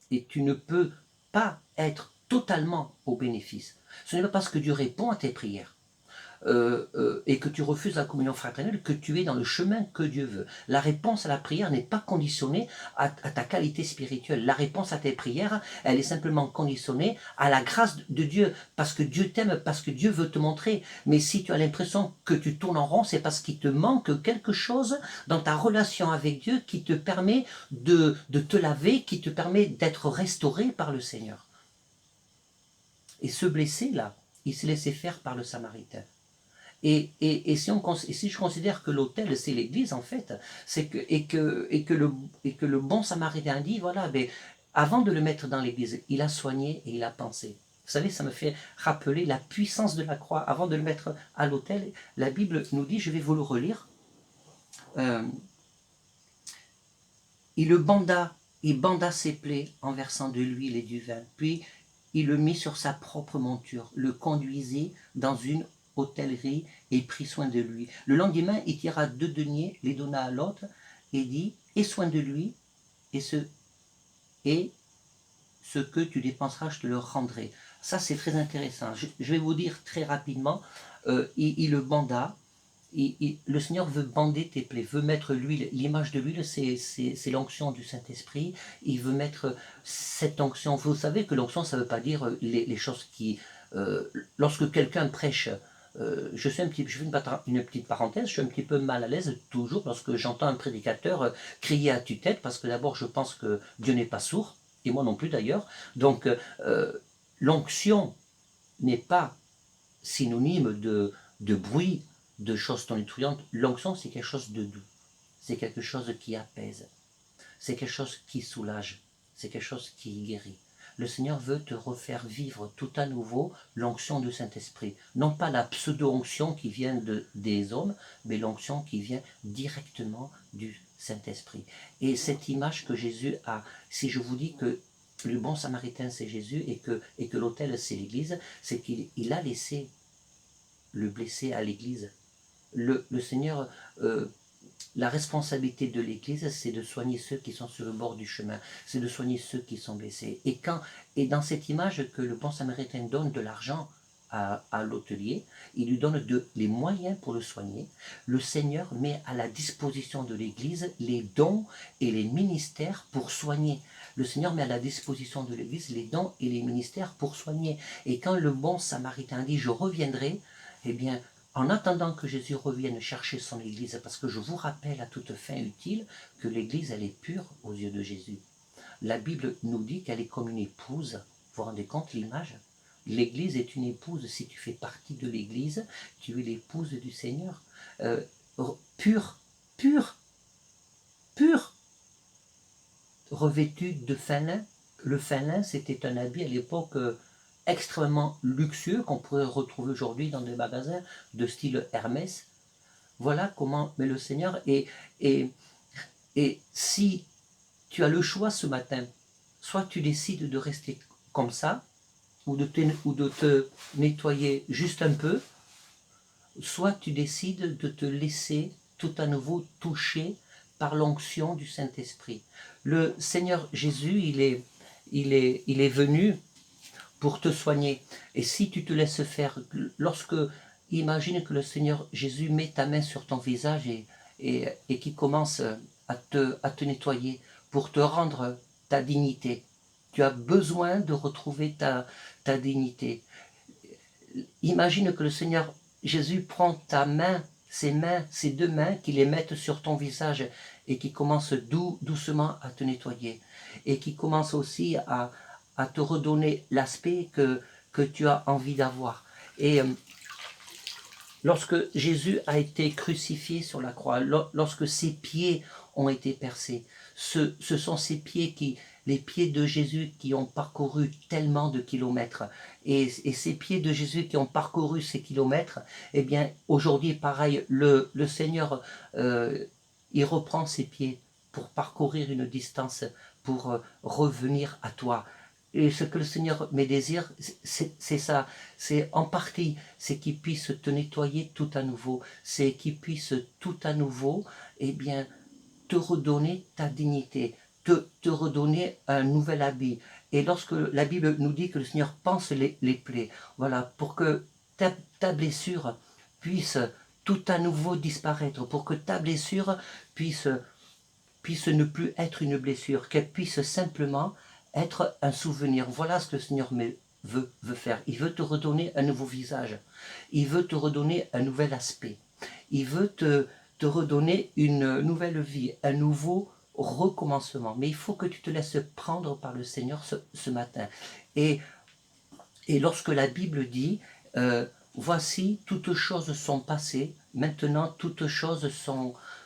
S3: Et tu ne peux pas être totalement au bénéfice. Ce n'est pas parce que Dieu répond à tes prières. et que tu refuses la communion fraternelle, que tu es dans le chemin que Dieu veut. La réponse à la prière n'est pas conditionnée à ta qualité spirituelle. La réponse à tes prières, elle est simplement conditionnée à la grâce de Dieu, parce que Dieu t'aime, parce que Dieu veut te montrer. Mais si tu as l'impression que tu tournes en rond, c'est parce qu'il te manque quelque chose dans ta relation avec Dieu qui te permet de te laver, qui te permet d'être restauré par le Seigneur. Et ce blessé-là, il s'est laissé faire par le Samaritain. Et si je considère que l'autel, c'est l'Église, en fait, et que le bon Samaritain dit, voilà, ben, avant de le mettre dans l'Église, il a soigné et il a pensé. Vous savez, ça me fait rappeler la puissance de la croix. Avant de le mettre à l'autel, la Bible nous dit, je vais vous le relire, il banda ses plaies en versant de l'huile et du vin, puis il le mit sur sa propre monture, le conduisit dans une hôtellerie et prit soin de lui. Le lendemain, il tira 2 deniers, les donna à l'autre et dit, aie soin de lui, et ce que tu dépenseras, je te le rendrai. Ça, c'est très intéressant. Je vais vous dire très rapidement, il le banda. Le Seigneur veut bander tes plaies, veut mettre l'huile. L'image de l'huile, c'est l'onction du Saint-Esprit. Il veut mettre cette onction. Vous savez que l'onction, ça ne veut pas dire les choses qui... lorsque quelqu'un prêche, je fais une petite parenthèse, je suis un petit peu mal à l'aise toujours lorsque j'entends un prédicateur crier à tue-tête, parce que d'abord, je pense que Dieu n'est pas sourd, et moi non plus d'ailleurs. Donc, l'onction n'est pas synonyme de bruit, de choses tonitruantes. L'onction, c'est quelque chose de doux, c'est quelque chose qui apaise, c'est quelque chose qui soulage, c'est quelque chose qui guérit. Le Seigneur veut te refaire vivre tout à nouveau l'onction du Saint-Esprit. Non pas la pseudo-onction qui vient des hommes, mais l'onction qui vient directement du Saint-Esprit. Et cette image que Jésus a, si je vous dis que le bon Samaritain c'est Jésus et que l'autel c'est l'Église, c'est qu'il a laissé le blessé à l'Église. Le Seigneur, la responsabilité de l'Église, c'est de soigner ceux qui sont sur le bord du chemin, c'est de soigner ceux qui sont blessés. Et dans cette image que le bon Samaritain donne de l'argent à l'hôtelier, il lui donne les moyens pour le soigner. Le Seigneur met à la disposition de l'Église les dons et les ministères pour soigner. Le Seigneur met à la disposition de l'Église les dons et les ministères pour soigner. Et quand le bon Samaritain dit « je reviendrai », eh bien, en attendant que Jésus revienne chercher son Église, parce que je vous rappelle à toute fin utile que l'Église, elle est pure aux yeux de Jésus. La Bible nous dit qu'elle est comme une épouse. Vous vous rendez compte l'image? L'Église est une épouse. Si tu fais partie de l'Église, tu es l'épouse du Seigneur. Pure, revêtue de fin lin. Le fin lin, c'était un habit à l'époque extrêmement luxueux qu'on pourrait retrouver aujourd'hui dans des magasins de style Hermès. Voilà comment met le Seigneur. Et si tu as le choix ce matin, soit tu décides de rester comme ça, ou de te nettoyer juste un peu, soit tu décides de te laisser tout à nouveau toucher par l'onction du Saint-Esprit. Le Seigneur Jésus, il est venu pour te soigner. Et si tu te laisses faire, imagine que le Seigneur Jésus met ta main sur ton visage et qui commence à te nettoyer pour te rendre ta dignité. Tu as besoin de retrouver ta dignité. Imagine que le Seigneur Jésus prend ta main, ces 2 mains, qui les mettent sur ton visage et qui commence doucement à te nettoyer. Et qui commence aussi à te redonner l'aspect que tu as envie d'avoir. Et lorsque Jésus a été crucifié sur la croix, lorsque ses pieds ont été percés, ce sont ces pieds les pieds de Jésus qui ont parcouru tellement de kilomètres. Et ces pieds de Jésus qui ont parcouru ces kilomètres, eh bien, aujourd'hui, pareil, le Seigneur, il reprend ses pieds pour parcourir une distance, pour revenir à toi. Et ce que le Seigneur me désire, c'est ça, c'est en partie, c'est qu'il puisse te nettoyer tout à nouveau, c'est qu'il puisse tout à nouveau, eh bien, te redonner ta dignité, te redonner un nouvel habit. Et lorsque la Bible nous dit que le Seigneur pense les plaies, voilà, pour que ta blessure puisse tout à nouveau disparaître, pour que ta blessure puisse ne plus être une blessure, qu'elle puisse simplement être un souvenir. Voilà ce que le Seigneur veut faire. Il veut te redonner un nouveau visage. Il veut te redonner un nouvel aspect. Il veut te redonner une nouvelle vie, un nouveau recommencement. Mais il faut que tu te laisses prendre par le Seigneur ce matin. Et lorsque la Bible dit voici, toutes choses sont passées, maintenant toutes choses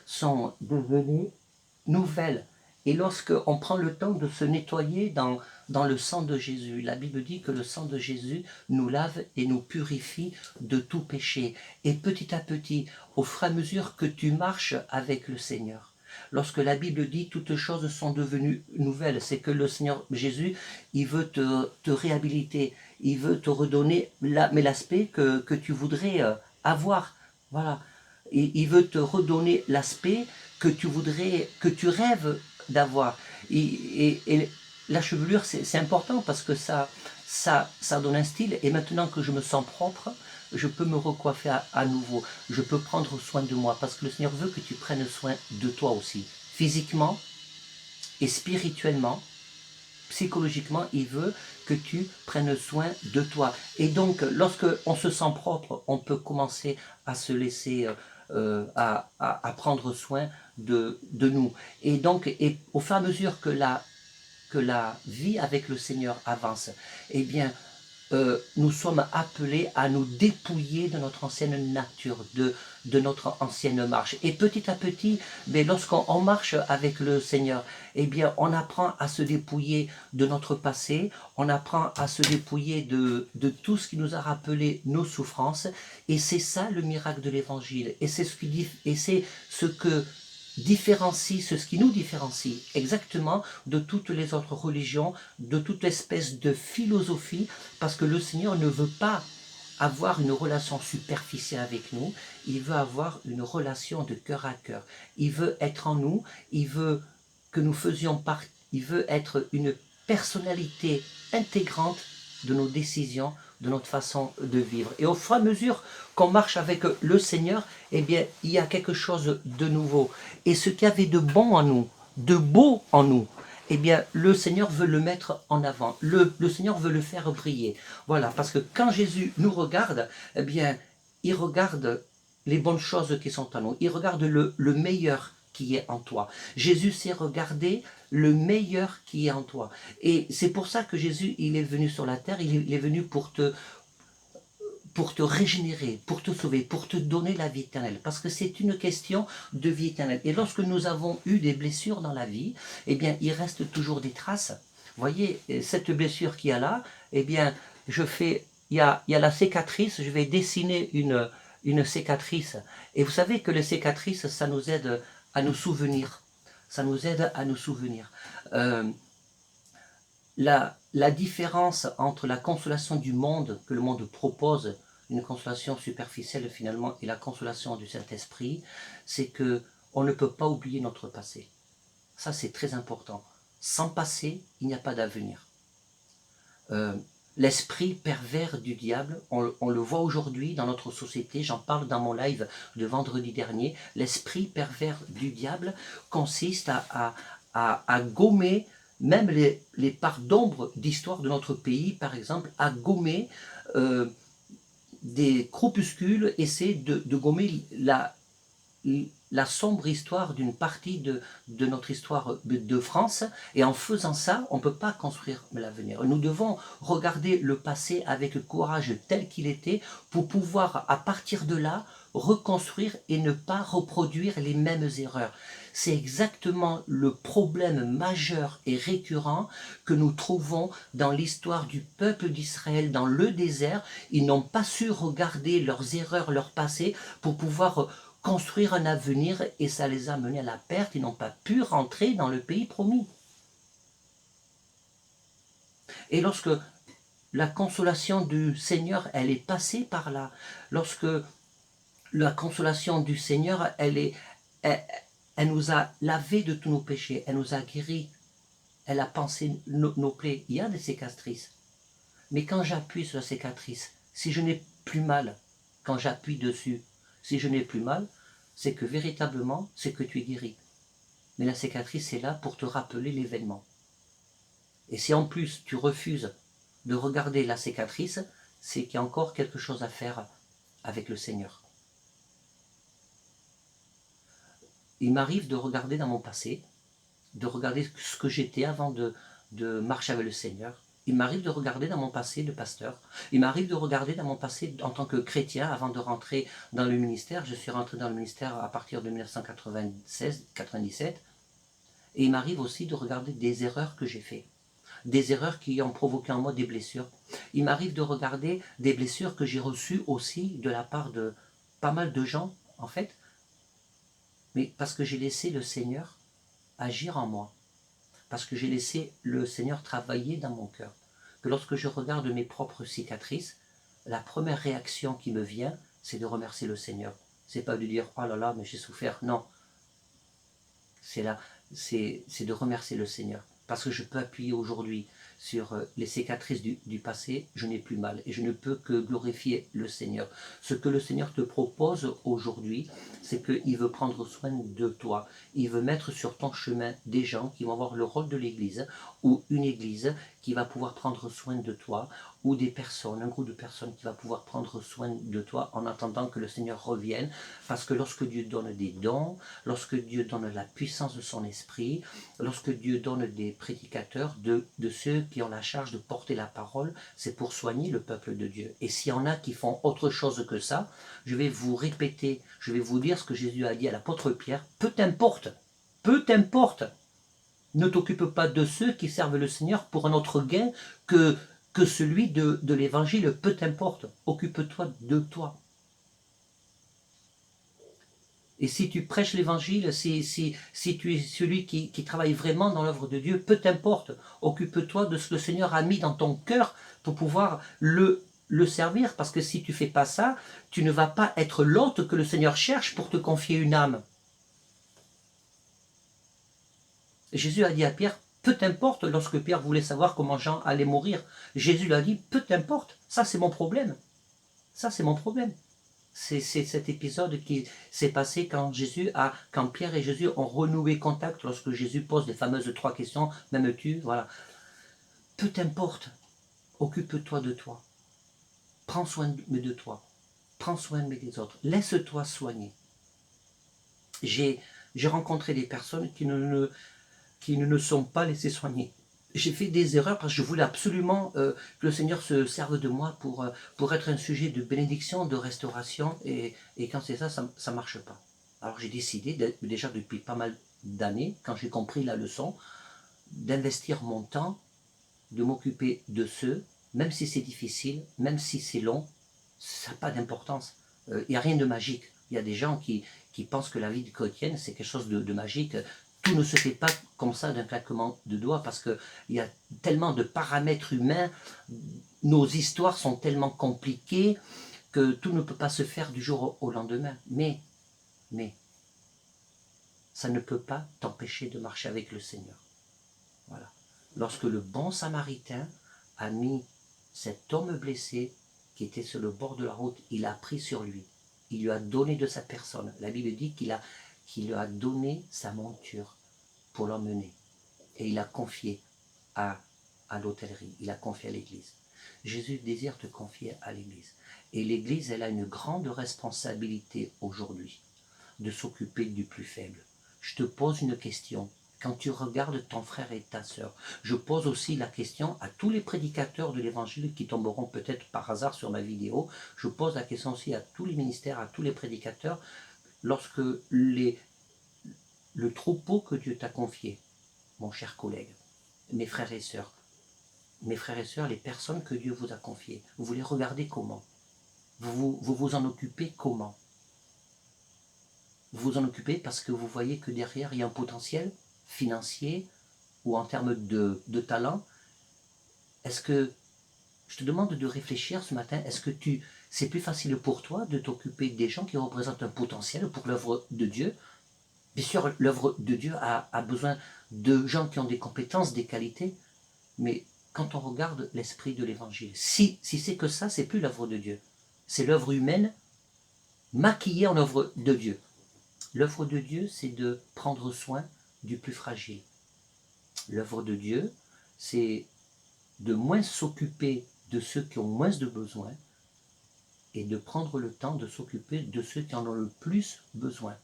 S3: sont devenues nouvelles. Et lorsqu'on prend le temps de se nettoyer dans le sang de Jésus, la Bible dit que le sang de Jésus nous lave et nous purifie de tout péché. Et petit à petit, au fur et à mesure que tu marches avec le Seigneur, lorsque la Bible dit toutes choses sont devenues nouvelles, c'est que le Seigneur Jésus, il veut te réhabiliter, il veut te redonner l'aspect que tu voudrais avoir. Voilà. Il veut te redonner l'aspect que tu rêves d'avoir. Et la chevelure, c'est important parce que ça donne un style. Et maintenant que je me sens propre, je peux me recoiffer à nouveau. Je peux prendre soin de moi parce que le Seigneur veut que tu prennes soin de toi aussi. Physiquement et spirituellement, psychologiquement, il veut que tu prennes soin de toi. Et donc, lorsque on se sent propre, on peut commencer à se laisser, à prendre soin de nous. Et donc, au fur et à mesure que la vie avec le Seigneur avance, eh bien, nous sommes appelés à nous dépouiller de notre ancienne nature, de notre ancienne marche. Et petit à petit, lorsqu'on marche avec le Seigneur, eh bien, on apprend à se dépouiller de notre passé, on apprend à se dépouiller de tout ce qui nous a rappelé nos souffrances. Et c'est ça le miracle de l'Évangile. Et c'est ce qui nous différencie exactement de toutes les autres religions, de toute espèce de philosophie, parce que le Seigneur ne veut pas avoir une relation superficielle avec nous, il veut avoir une relation de cœur à cœur. Il veut être en nous, il veut que nous faisions partie, il veut être une personnalité intégrante de nos décisions, de notre façon de vivre. Et au fur et à mesure qu'on marche avec le Seigneur, eh bien, il y a quelque chose de nouveau. Et ce qu'il y avait de bon en nous, de beau en nous, eh bien, le Seigneur veut le mettre en avant. Le Seigneur veut le faire briller. Voilà, parce que quand Jésus nous regarde, eh bien, il regarde les bonnes choses qui sont en nous. Il regarde le meilleur qui est en toi. Jésus sait regarder le meilleur qui est en toi. Et c'est pour ça que Jésus, il est venu sur la terre, il est venu pour te régénérer, pour te sauver, pour te donner la vie éternelle. Parce que c'est une question de vie éternelle. Et lorsque nous avons eu des blessures dans la vie, eh bien, il reste toujours des traces. Vous voyez, cette blessure qu'il y a là, eh bien, il y a la cicatrice, je vais dessiner une cicatrice. Et vous savez que les cicatrices, ça nous aide à nous souvenir. Ça nous aide à nous souvenir. La différence entre la consolation du monde, que le monde propose, une consolation superficielle finalement, et la consolation du Saint-Esprit, c'est que on ne peut pas oublier notre passé. Ça, c'est très important. Sans passé, il n'y a pas d'avenir. L'esprit pervers du diable, on le voit aujourd'hui dans notre société, j'en parle dans mon live de vendredi dernier, l'esprit pervers du diable consiste à gommer même les parts d'ombre d'histoire de notre pays, par exemple, à gommer des groupuscules, essayer de gommer la sombre histoire d'une partie de notre histoire de France, et en faisant ça, on ne peut pas construire l'avenir. Nous devons regarder le passé avec le courage tel qu'il était pour pouvoir, à partir de là, reconstruire et ne pas reproduire les mêmes erreurs. C'est exactement le problème majeur et récurrent que nous trouvons dans l'histoire du peuple d'Israël dans le désert. Ils n'ont pas su regarder leurs erreurs, leur passé, pour pouvoir construire un avenir, et ça les a menés à la perte. Ils n'ont pas pu rentrer dans le pays promis. Et lorsque la consolation du Seigneur, elle est passée par là, lorsque la consolation du Seigneur, elle nous a lavés de tous nos péchés, elle nous a guéris, elle a pansé nos plaies. Il y a des cicatrices, mais quand j'appuie sur la cicatrice, si je n'ai plus mal, quand j'appuie dessus, si je n'ai plus mal, c'est que véritablement, c'est que tu es guéri. Mais la cicatrice est là pour te rappeler l'événement. Et si en plus tu refuses de regarder la cicatrice, c'est qu'il y a encore quelque chose à faire avec le Seigneur. Il m'arrive de regarder dans mon passé, de regarder ce que j'étais avant de marcher avec le Seigneur. Il m'arrive de regarder dans mon passé de pasteur. Il m'arrive de regarder dans mon passé en tant que chrétien avant de rentrer dans le ministère. Je suis rentré dans le ministère à partir de 1996-97. Et il m'arrive aussi de regarder des erreurs que j'ai faites. Des erreurs qui ont provoqué en moi des blessures. Il m'arrive de regarder des blessures que j'ai reçues aussi de la part de pas mal de gens, en fait. Mais parce que j'ai laissé le Seigneur agir en moi. Parce que j'ai laissé le Seigneur travailler dans mon cœur. Que lorsque je regarde mes propres cicatrices, la première réaction qui me vient, c'est de remercier le Seigneur. C'est pas de dire « Oh là là, mais j'ai souffert ». Non. C'est de remercier le Seigneur. Parce que je peux appuyer aujourd'hui sur les cicatrices du passé, je n'ai plus mal et je ne peux que glorifier le Seigneur. Ce que le Seigneur te propose aujourd'hui, c'est qu'il veut prendre soin de toi. Il veut mettre sur ton chemin des gens qui vont avoir le rôle de l'Église ou une Église qui va pouvoir prendre soin de toi ou des personnes, un groupe de personnes qui va pouvoir prendre soin de toi en attendant que le Seigneur revienne. Parce que lorsque Dieu donne des dons, lorsque Dieu donne la puissance de son esprit, lorsque Dieu donne des prédicateurs, de ceux qui ont la charge de porter la parole, c'est pour soigner le peuple de Dieu. Et s'il y en a qui font autre chose que ça, je vais vous répéter, je vais vous dire ce que Jésus a dit à l'apôtre Pierre, peu t'importe, ne t'occupe pas de ceux qui servent le Seigneur pour un autre gain que celui de l'évangile, peu t'importe, occupe-toi de toi. Et si tu prêches l'évangile, si tu es celui qui travaille vraiment dans l'œuvre de Dieu, peu t'importe, occupe-toi de ce que le Seigneur a mis dans ton cœur pour pouvoir le servir, parce que si tu ne fais pas ça, tu ne vas pas être l'hôte que le Seigneur cherche pour te confier une âme. Jésus a dit à Pierre, peu t'importe, lorsque Pierre voulait savoir comment Jean allait mourir, Jésus lui a dit, peu t'importe, ça c'est mon problème, ça c'est mon problème. C'est cet épisode qui s'est passé quand Pierre et Jésus ont renoué contact, lorsque Jésus pose les fameuses 3 questions, m'aimes-tu, voilà. Peu t'importe, occupe-toi de toi, prends soin de toi, prends soin des autres, laisse-toi soigner. J'ai rencontré des personnes qui ne sont pas laissées soigner. J'ai fait des erreurs parce que je voulais absolument que le Seigneur se serve de moi pour être un sujet de bénédiction, de restauration, et quand c'est ça ne marche pas. Alors j'ai décidé, déjà depuis pas mal d'années, quand j'ai compris la leçon, d'investir mon temps, de m'occuper de ceux, même si c'est difficile, même si c'est long, ça n'a pas d'importance. Il n'y a rien de magique. Il y a des gens qui pensent que la vie chrétienne, c'est quelque chose de magique. Tout ne se fait pas comme ça d'un claquement de doigts parce qu'il y a tellement de paramètres humains, nos histoires sont tellement compliquées que tout ne peut pas se faire du jour au lendemain. Mais, ça ne peut pas t'empêcher de marcher avec le Seigneur. Voilà. Lorsque le bon Samaritain a mis cet homme blessé qui était sur le bord de la route, il a pris sur lui, il lui a donné de sa personne. La Bible dit qu'il lui a donné sa monture pour l'emmener. Et il a confié à l'hôtellerie, il a confié à l'Église. Jésus désire te confier à l'Église. Et l'Église, elle a une grande responsabilité aujourd'hui de s'occuper du plus faible. Je te pose une question. Quand tu regardes ton frère et ta sœur, je pose aussi la question à tous les prédicateurs de l'Évangile qui tomberont peut-être par hasard sur ma vidéo. Je pose la question aussi à tous les ministères, à tous les prédicateurs, lorsque le troupeau que Dieu t'a confié, mon cher collègue, mes frères et sœurs, les personnes que Dieu vous a confiées, vous les regardez comment? Vous vous en occupez comment? Vous vous en occupez parce que vous voyez que derrière il y a un potentiel financier ou en termes de talent. Est-ce que, je te demande de réfléchir ce matin, est-ce que c'est plus facile pour toi de t'occuper des gens qui représentent un potentiel pour l'œuvre de Dieu? Bien sûr, l'œuvre de Dieu a besoin de gens qui ont des compétences, des qualités, mais quand on regarde l'esprit de l'Évangile, si c'est que ça, c'est plus l'œuvre de Dieu. C'est l'œuvre humaine maquillée en œuvre de Dieu. L'œuvre de Dieu, c'est de prendre soin du plus fragile. L'œuvre de Dieu, c'est de moins s'occuper de ceux qui ont moins de besoins et de prendre le temps de s'occuper de ceux qui en ont le plus besoin.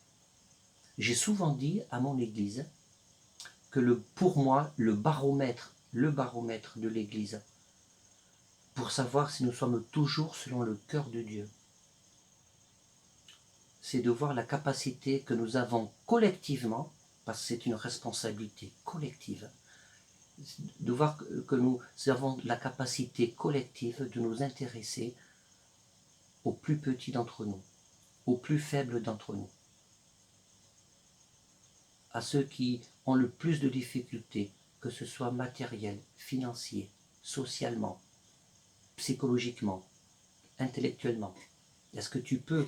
S3: J'ai souvent dit à mon Église que pour moi, le baromètre de l'Église, pour savoir si nous sommes toujours selon le cœur de Dieu, c'est de voir la capacité que nous avons collectivement, parce que c'est une responsabilité collective, de voir que nous avons la capacité collective de nous intéresser aux plus petits d'entre nous, aux plus faibles d'entre nous, à ceux qui ont le plus de difficultés, que ce soit matériel, financier, socialement, psychologiquement, intellectuellement. Est-ce que tu peux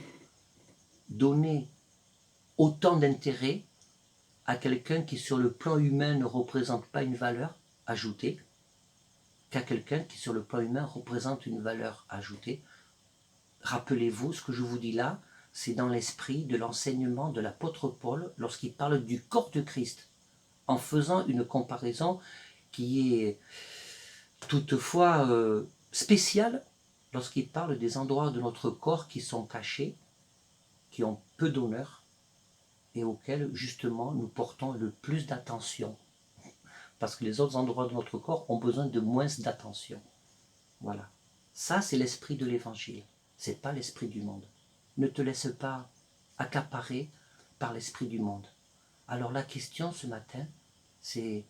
S3: donner autant d'intérêt à quelqu'un qui sur le plan humain ne représente pas une valeur ajoutée qu'à quelqu'un qui sur le plan humain représente une valeur ajoutée? Rappelez-vous, ce que je vous dis là, c'est dans l'esprit de l'enseignement de l'apôtre Paul lorsqu'il parle du corps de Christ, en faisant une comparaison qui est toutefois spéciale lorsqu'il parle des endroits de notre corps qui sont cachés, qui ont peu d'honneur et auxquels justement nous portons le plus d'attention. Parce que les autres endroits de notre corps ont besoin de moins d'attention. Voilà. Ça, c'est l'esprit de l'évangile. Ce n'est pas l'esprit du monde. Ne te laisse pas accaparer par l'esprit du monde. Alors la question ce matin, c'est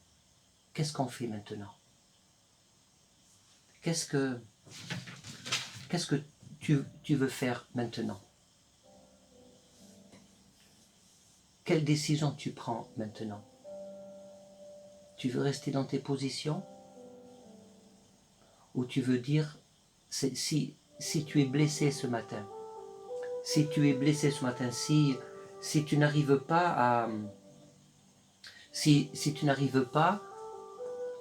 S3: qu'est-ce qu'on fait maintenant? Qu'est-ce que tu veux faire maintenant? Quelle décision tu prends maintenant? Tu veux rester dans tes positions? Ou tu veux dire, si tu es blessé ce matin, si tu n'arrives pas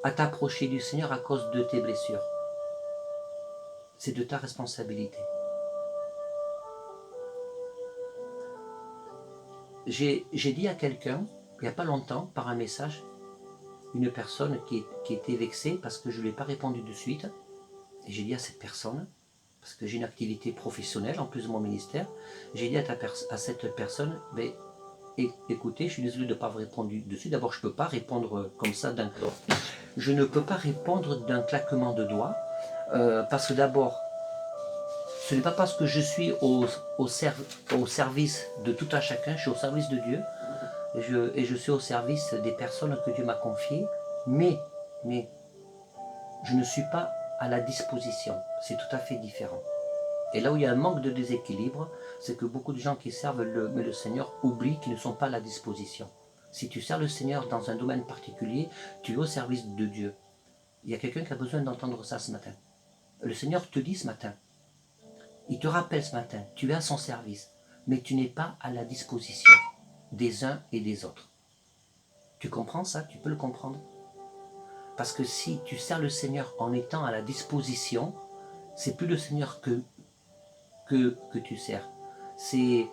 S3: à t'approcher du Seigneur à cause de tes blessures, c'est de ta responsabilité. J'ai dit à quelqu'un, il n'y a pas longtemps, par un message, une personne qui était vexée parce que je ne lui ai pas répondu de suite. Et j'ai dit à cette personne, parce que j'ai une activité professionnelle en plus de mon ministère, j'ai dit à cette personne, écoutez, je suis désolé de ne pas avoir répondu de suite. D'abord, je ne peux pas répondre comme ça je ne peux pas répondre d'un claquement de doigts, parce que d'abord, ce n'est pas parce que je suis au service de tout un chacun, je suis au service de Dieu, et je suis au service des personnes que Dieu m'a confiées, mais je ne suis pas à la disposition, c'est tout à fait différent. Et là où il y a un manque de déséquilibre, c'est que beaucoup de gens qui servent le Seigneur oublient qu'ils ne sont pas à la disposition. Si tu sers le Seigneur dans un domaine particulier, tu es au service de Dieu. Il y a quelqu'un qui a besoin d'entendre ça ce matin. Le Seigneur te dit ce matin, il te rappelle ce matin, tu es à son service, mais tu n'es pas à la disposition des uns et des autres. Tu comprends ça? Tu peux le comprendre? Parce que si tu sers le Seigneur en étant à la disposition, c'est plus le Seigneur que tu sers. C'est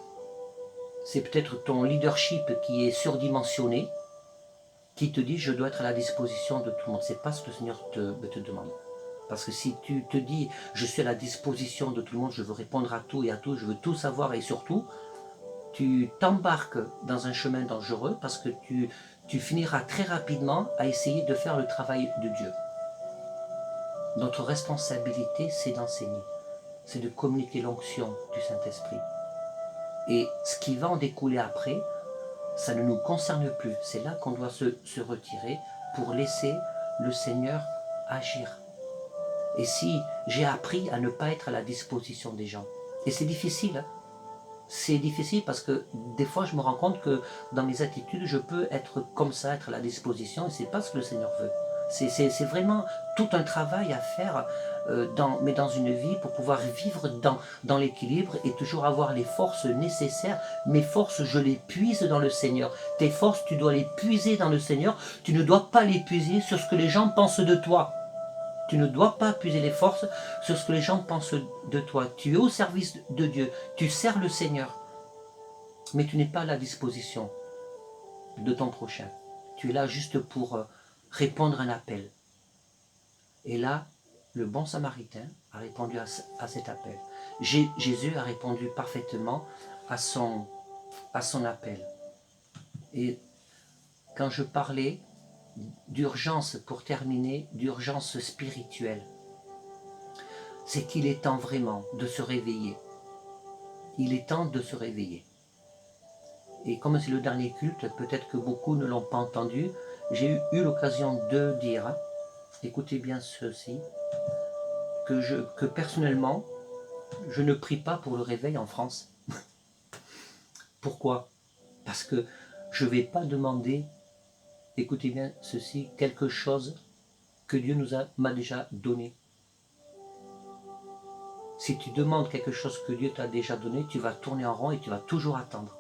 S3: peut-être ton leadership qui est surdimensionné, qui te dit je dois être à la disposition de tout le monde. C'est pas ce que le Seigneur te demande. Parce que si tu te dis je suis à la disposition de tout le monde, je veux répondre à tout et à tout, je veux tout savoir et surtout, tu t'embarques dans un chemin dangereux parce que tu finiras très rapidement à essayer de faire le travail de Dieu. Notre responsabilité, c'est d'enseigner, c'est de communiquer l'onction du Saint-Esprit. Et ce qui va en découler après, ça ne nous concerne plus. C'est là qu'on doit se retirer pour laisser le Seigneur agir. Et si j'ai appris à ne pas être à la disposition des gens, et c'est difficile, hein? C'est difficile parce que des fois je me rends compte que dans mes attitudes je peux être comme ça, être à la disposition, et c'est pas ce que le Seigneur veut. C'est vraiment tout un travail à faire mais dans une vie pour pouvoir vivre dans l'équilibre et toujours avoir les forces nécessaires. Mes forces, je les puise dans le Seigneur. Tes forces, tu dois les puiser dans le Seigneur. Tu ne dois pas les puiser sur ce que les gens pensent de toi. Tu ne dois pas puiser les forces sur ce que les gens pensent de toi. Tu es au service de Dieu. Tu sers le Seigneur. Mais tu n'es pas à la disposition de ton prochain. Tu es là juste pour répondre à un appel. Et là, le bon samaritain a répondu à cet appel. Jésus a répondu parfaitement à son appel. Et quand je parlais d'urgence, pour terminer, d'urgence spirituelle, c'est qu'il est temps vraiment de se réveiller. Il est temps de se réveiller. Et comme c'est le dernier culte, peut-être que beaucoup ne l'ont pas entendu, j'ai eu l'occasion de dire, écoutez bien ceci, que personnellement, je ne prie pas pour le réveil en France. Pourquoi? Parce que je ne vais pas demander, écoutez bien ceci, quelque chose que Dieu m'a déjà donné. Si tu demandes quelque chose que Dieu t'a déjà donné, tu vas tourner en rond et tu vas toujours attendre.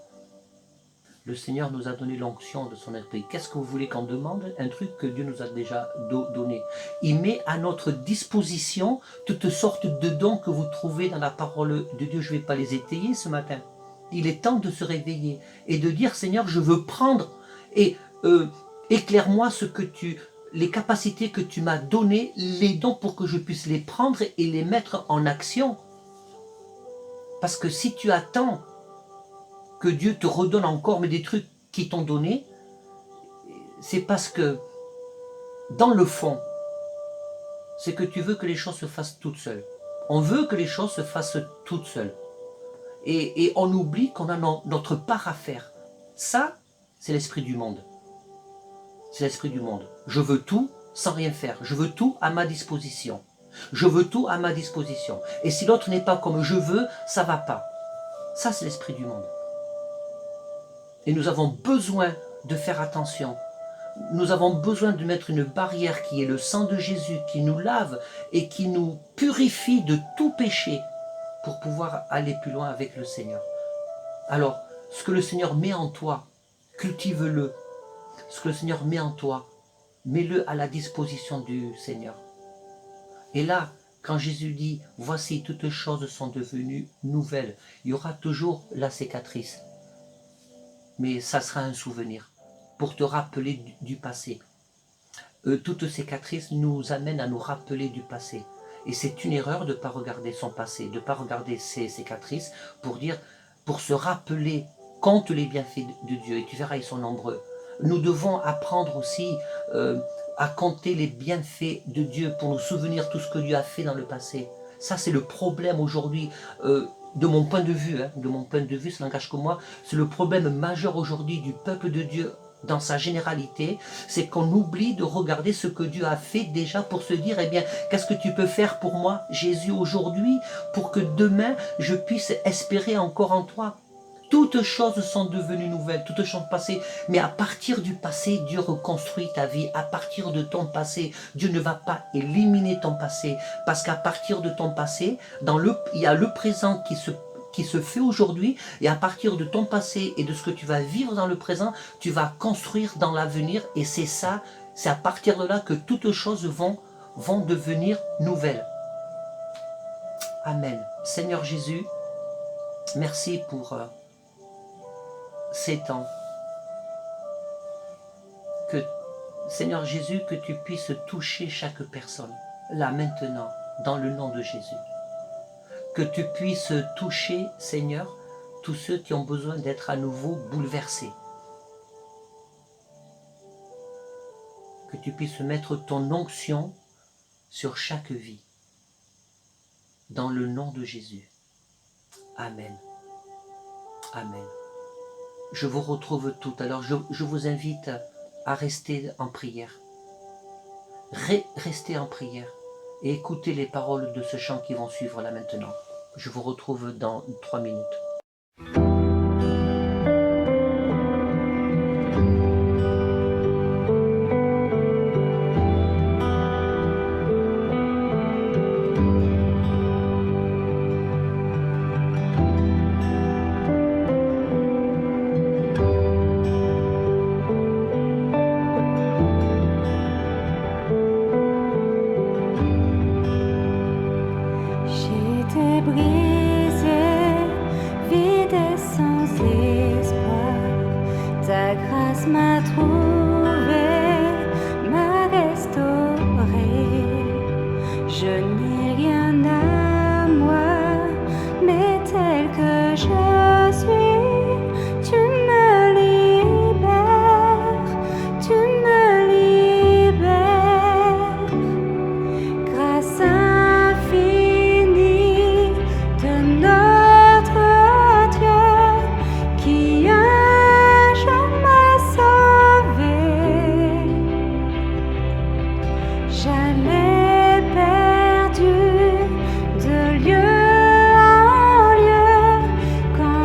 S3: Le Seigneur nous a donné l'onction de son esprit. Qu'est-ce que vous voulez qu'on demande? Un truc que Dieu nous a déjà donné. Il met à notre disposition toutes sortes de dons que vous trouvez dans la parole de Dieu. Je ne vais pas les étayer ce matin. Il est temps de se réveiller et de dire, Seigneur, je veux prendre et éclaire-moi les capacités que tu m'as données, les dons pour que je puisse les prendre et les mettre en action. Parce que si tu attends que Dieu te redonne encore mais des trucs qui t'ont donné, c'est parce que dans le fond, c'est que tu veux que les choses se fassent toutes seules. On veut que les choses se fassent toutes seules. Et on oublie qu'on a notre part à faire. Ça, c'est l'esprit du monde. C'est l'esprit du monde. Je veux tout sans rien faire. Je veux tout à ma disposition. Je veux tout à ma disposition. Et si l'autre n'est pas comme je veux, ça ne va pas. Ça, c'est l'esprit du monde. Et nous avons besoin de faire attention. Nous avons besoin de mettre une barrière qui est le sang de Jésus, qui nous lave et qui nous purifie de tout péché pour pouvoir aller plus loin avec le Seigneur. Alors, ce que le Seigneur met en toi, cultive-le. Ce que le Seigneur met en toi, mets-le à la disposition du Seigneur. Et là, quand Jésus dit, voici toutes choses sont devenues nouvelles, il y aura toujours la cicatrice. Mais ça sera un souvenir pour te rappeler du passé. Toute cicatrice nous amène à nous rappeler du passé. Et c'est une erreur de ne pas regarder son passé, de ne pas regarder ses cicatrices pour se rappeler, compte les bienfaits de Dieu. Et tu verras, ils sont nombreux. Nous devons apprendre aussi à compter les bienfaits de Dieu pour nous souvenir tout ce que Dieu a fait dans le passé. Ça, c'est le problème aujourd'hui. De mon point de vue, ça n'engage que moi, c'est le problème majeur aujourd'hui du peuple de Dieu dans sa généralité, c'est qu'on oublie de regarder ce que Dieu a fait déjà pour se dire, eh bien, qu'est-ce que tu peux faire pour moi, Jésus, aujourd'hui, pour que demain, je puisse espérer encore en toi. Toutes choses sont devenues nouvelles, toutes choses passées, mais à partir du passé, Dieu reconstruit ta vie. À partir de ton passé, Dieu ne va pas éliminer ton passé, parce qu'à partir de ton passé, il y a le présent qui se fait aujourd'hui, et à partir de ton passé et de ce que tu vas vivre dans le présent, tu vas construire dans l'avenir, et c'est ça, c'est à partir de là que toutes choses vont devenir nouvelles. Amen. Seigneur Jésus, merci pour ces temps. Que, Seigneur Jésus, que tu puisses toucher chaque personne, là maintenant, dans le nom de Jésus. Que tu puisses toucher, Seigneur, tous ceux qui ont besoin d'être à nouveau bouleversés. Que tu puisses mettre ton onction sur chaque vie. Dans le nom de Jésus. Amen. Amen. Je vous retrouve tout à l'heure. Je vous invite à rester en prière. Restez en prière. Et écoutez les paroles de ce chant qui vont suivre là maintenant. Je vous retrouve dans 3 minutes.
S4: je suis, tu me libères, tu me libères. Grâce infinie de notre Dieu qui un jour m'a sauvé. J'allais perdu de lieu en lieu quand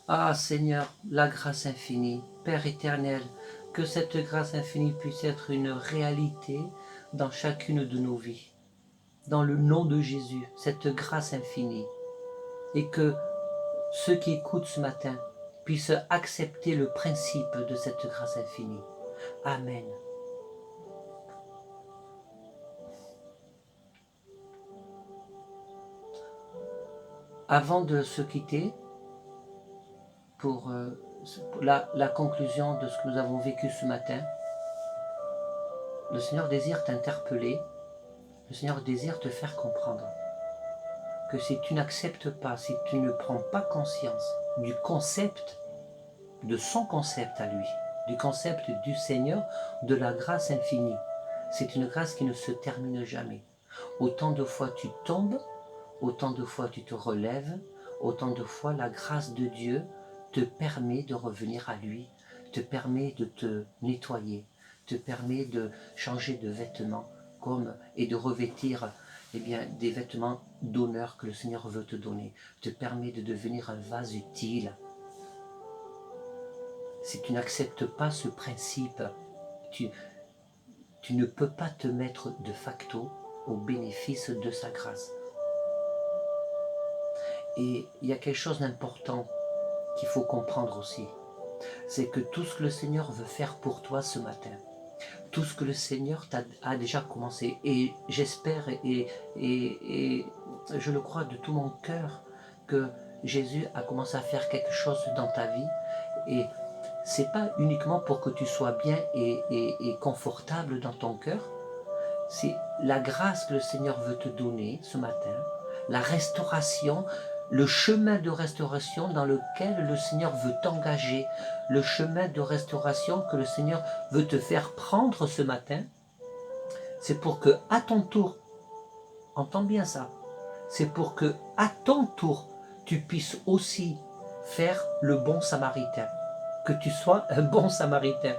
S3: Ah Seigneur, la grâce infinie, Père éternel, que cette grâce infinie puisse être une réalité dans chacune de nos vies. Dans le nom de Jésus, cette grâce infinie. Et que ceux qui écoutent ce matin puissent accepter le principe de cette grâce infinie. Amen. Avant de se quitter, pour la conclusion de ce que nous avons vécu ce matin, le Seigneur désire t'interpeller, le Seigneur désire te faire comprendre que si tu n'acceptes pas, si tu ne prends pas conscience du concept, de son concept à lui, du concept du Seigneur, de la grâce infinie, c'est une grâce qui ne se termine jamais. Autant de fois tu tombes, autant de fois tu te relèves, autant de fois la grâce de Dieu te permet de revenir à lui, te permet de te nettoyer, te permet de changer de vêtements et de revêtir des vêtements d'honneur que le Seigneur veut te donner, te permet de devenir un vase utile. Si tu n'acceptes pas ce principe, tu ne peux pas te mettre de facto au bénéfice de sa grâce. Et il y a quelque chose d'important qu'il faut comprendre aussi, c'est que tout ce que le Seigneur veut faire pour toi ce matin, tout ce que le Seigneur a déjà commencé, et j'espère et je le crois de tout mon cœur que Jésus a commencé à faire quelque chose dans ta vie, et c'est pas uniquement pour que tu sois bien et confortable dans ton cœur, c'est la grâce que le Seigneur veut te donner ce matin, la restauration, le chemin de restauration dans lequel le Seigneur veut t'engager, le chemin de restauration que le Seigneur veut te faire prendre ce matin, c'est pour que à ton tour, entends bien ça, c'est pour que à ton tour, tu puisses aussi faire le bon samaritain, que tu sois un bon samaritain.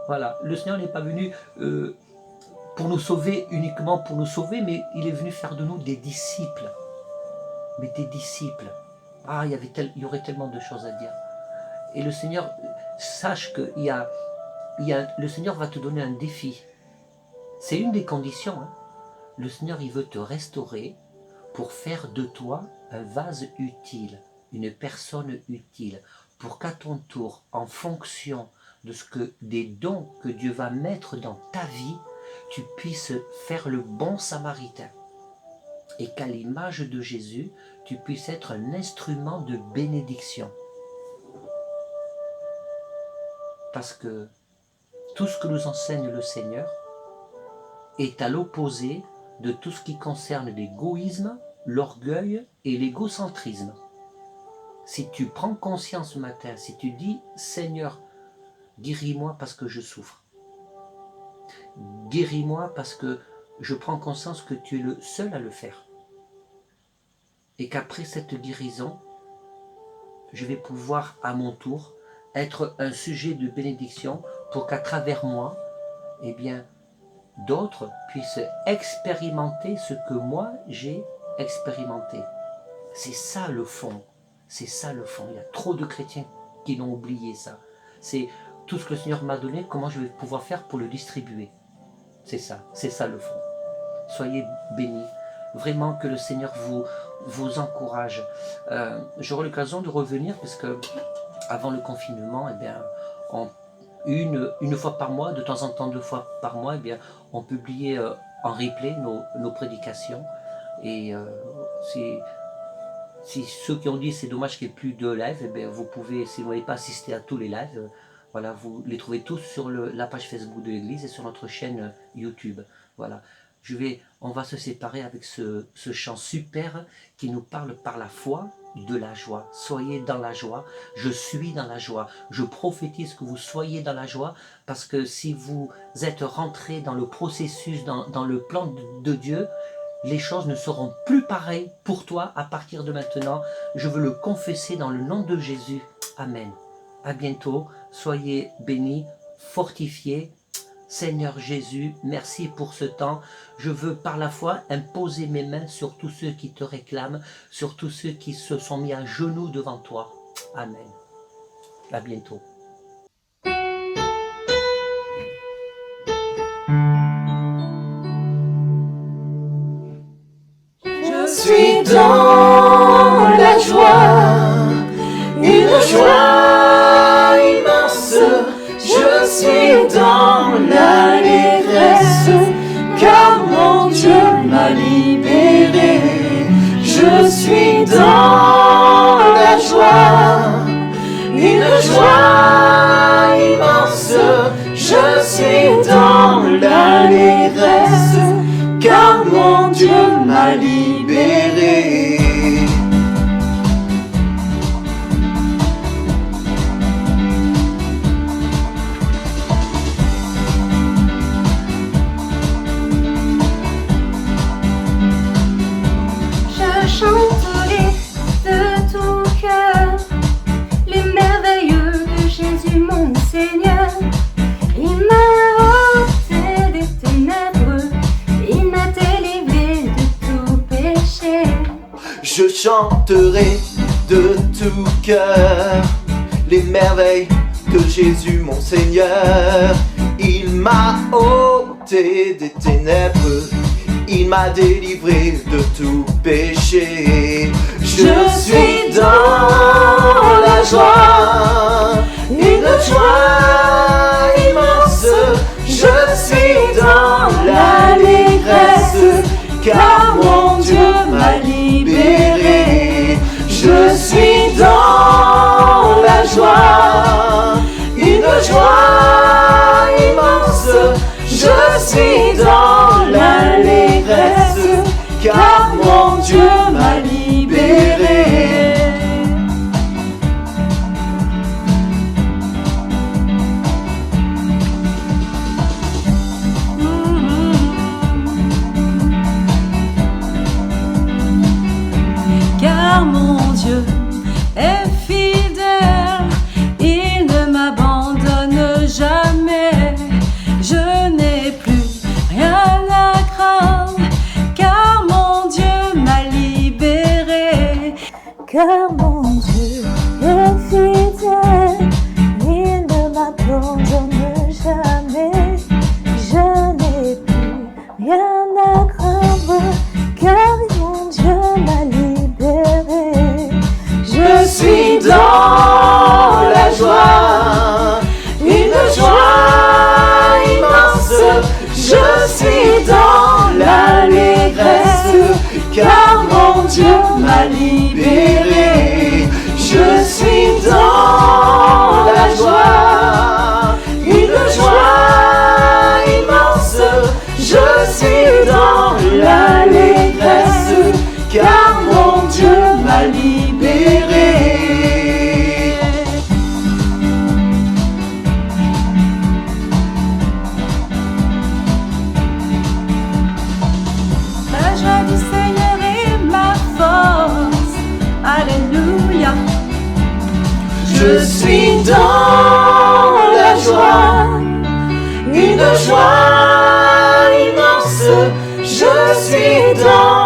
S3: Voilà, le Seigneur n'est pas venu pour nous sauver uniquement pour nous sauver, mais il est venu faire de nous des disciples. Mais des disciples. Ah, il y aurait tellement de choses à dire. Et le Seigneur, sache que le Seigneur va te donner un défi. C'est une des conditions. Hein. Le Seigneur, il veut te restaurer pour faire de toi un vase utile, une personne utile, pour qu'à ton tour, en fonction des dons que Dieu va mettre dans ta vie, tu puisses faire le bon samaritain. Et qu'à l'image de Jésus, tu puisses être un instrument de bénédiction. Parce que tout ce que nous enseigne le Seigneur est à l'opposé de tout ce qui concerne l'égoïsme, l'orgueil et l'égocentrisme. Si tu prends conscience ce matin, si tu dis « Seigneur, guéris-moi parce que je souffre. Guéris-moi parce que je prends conscience que tu es le seul à le faire. Et qu'après cette guérison, je vais pouvoir à mon tour être un sujet de bénédiction pour qu'à travers moi, d'autres puissent expérimenter ce que moi j'ai expérimenté. C'est ça le fond. C'est ça le fond. Il y a trop de chrétiens qui l'ont oublié ça. C'est tout ce que le Seigneur m'a donné, comment je vais pouvoir faire pour le distribuer. C'est ça le fond. Soyez bénis. Vraiment que le Seigneur vous encourage. J'aurai l'occasion de revenir parce que avant le confinement, une fois par mois, de temps en temps 2 fois par mois, on publiait en replay nos prédications. Et si ceux qui ont dit c'est dommage qu'il n'y ait plus de live, vous pouvez, si vous n'avez pas assisté à tous les lives, voilà, vous les trouvez tous sur la page Facebook de l'église et sur notre chaîne YouTube. Voilà. On va se séparer avec ce chant super qui nous parle par la foi de la joie. Soyez dans la joie, je suis dans la joie. Je prophétise que vous soyez dans la joie parce que si vous êtes rentrés dans le processus, dans le plan de Dieu, les choses ne seront plus pareilles pour toi à partir de maintenant. Je veux le confesser dans le nom de Jésus. Amen. À bientôt. Soyez bénis, fortifiés. Seigneur Jésus, merci pour ce temps. Je veux par la foi imposer mes mains sur tous ceux qui te réclament, sur tous ceux qui se sont mis à genoux devant toi. Amen. À bientôt.
S1: Je suis dans la joie, une joie immense. Je suis dans l'allégresse, car mon Dieu m'a libéré. Je suis dans la joie, une joie immense. Je suis dans l'allégresse, car mon Dieu m'a libéré.
S4: Je chanterai de tout cœur les merveilleux de Jésus mon Seigneur. Il m'a ôté des ténèbres, il m'a délivré de tout péché.
S1: Je chanterai de tout cœur les merveilles de Jésus mon Seigneur. Il m'a ôté des ténèbres, il m'a délivré de tout péché. Je suis dans la joie, une joie immense. Je suis dans l'allégresse, car mon Dieu m'a libéré. Je suis dans la joie, une joie immense. Je suis dans l'allégresse, car mon Dieu m'a libéré.
S2: Car mon Dieu est fidèle, il ne m'abandonne jamais. Je n'ai plus rien à craindre, car mon Dieu m'a libéré. Car mon Dieu est fidèle, il ne m'abandonne jamais. Je n'ai plus rien à craindre, car mon Dieu m'a libéré.
S1: Je suis dans la joie, une joie immense. Je suis dans l'allégresse, car mon Dieu m'a libéré. Je suis dans la joie, une joie immense. Je suis dans l'allégresse, car mon Dieu m'a libéré.
S2: La joie du Seigneur est ma force. Alléluia.
S1: Je suis dans la joie, une joie immense. Je suis dans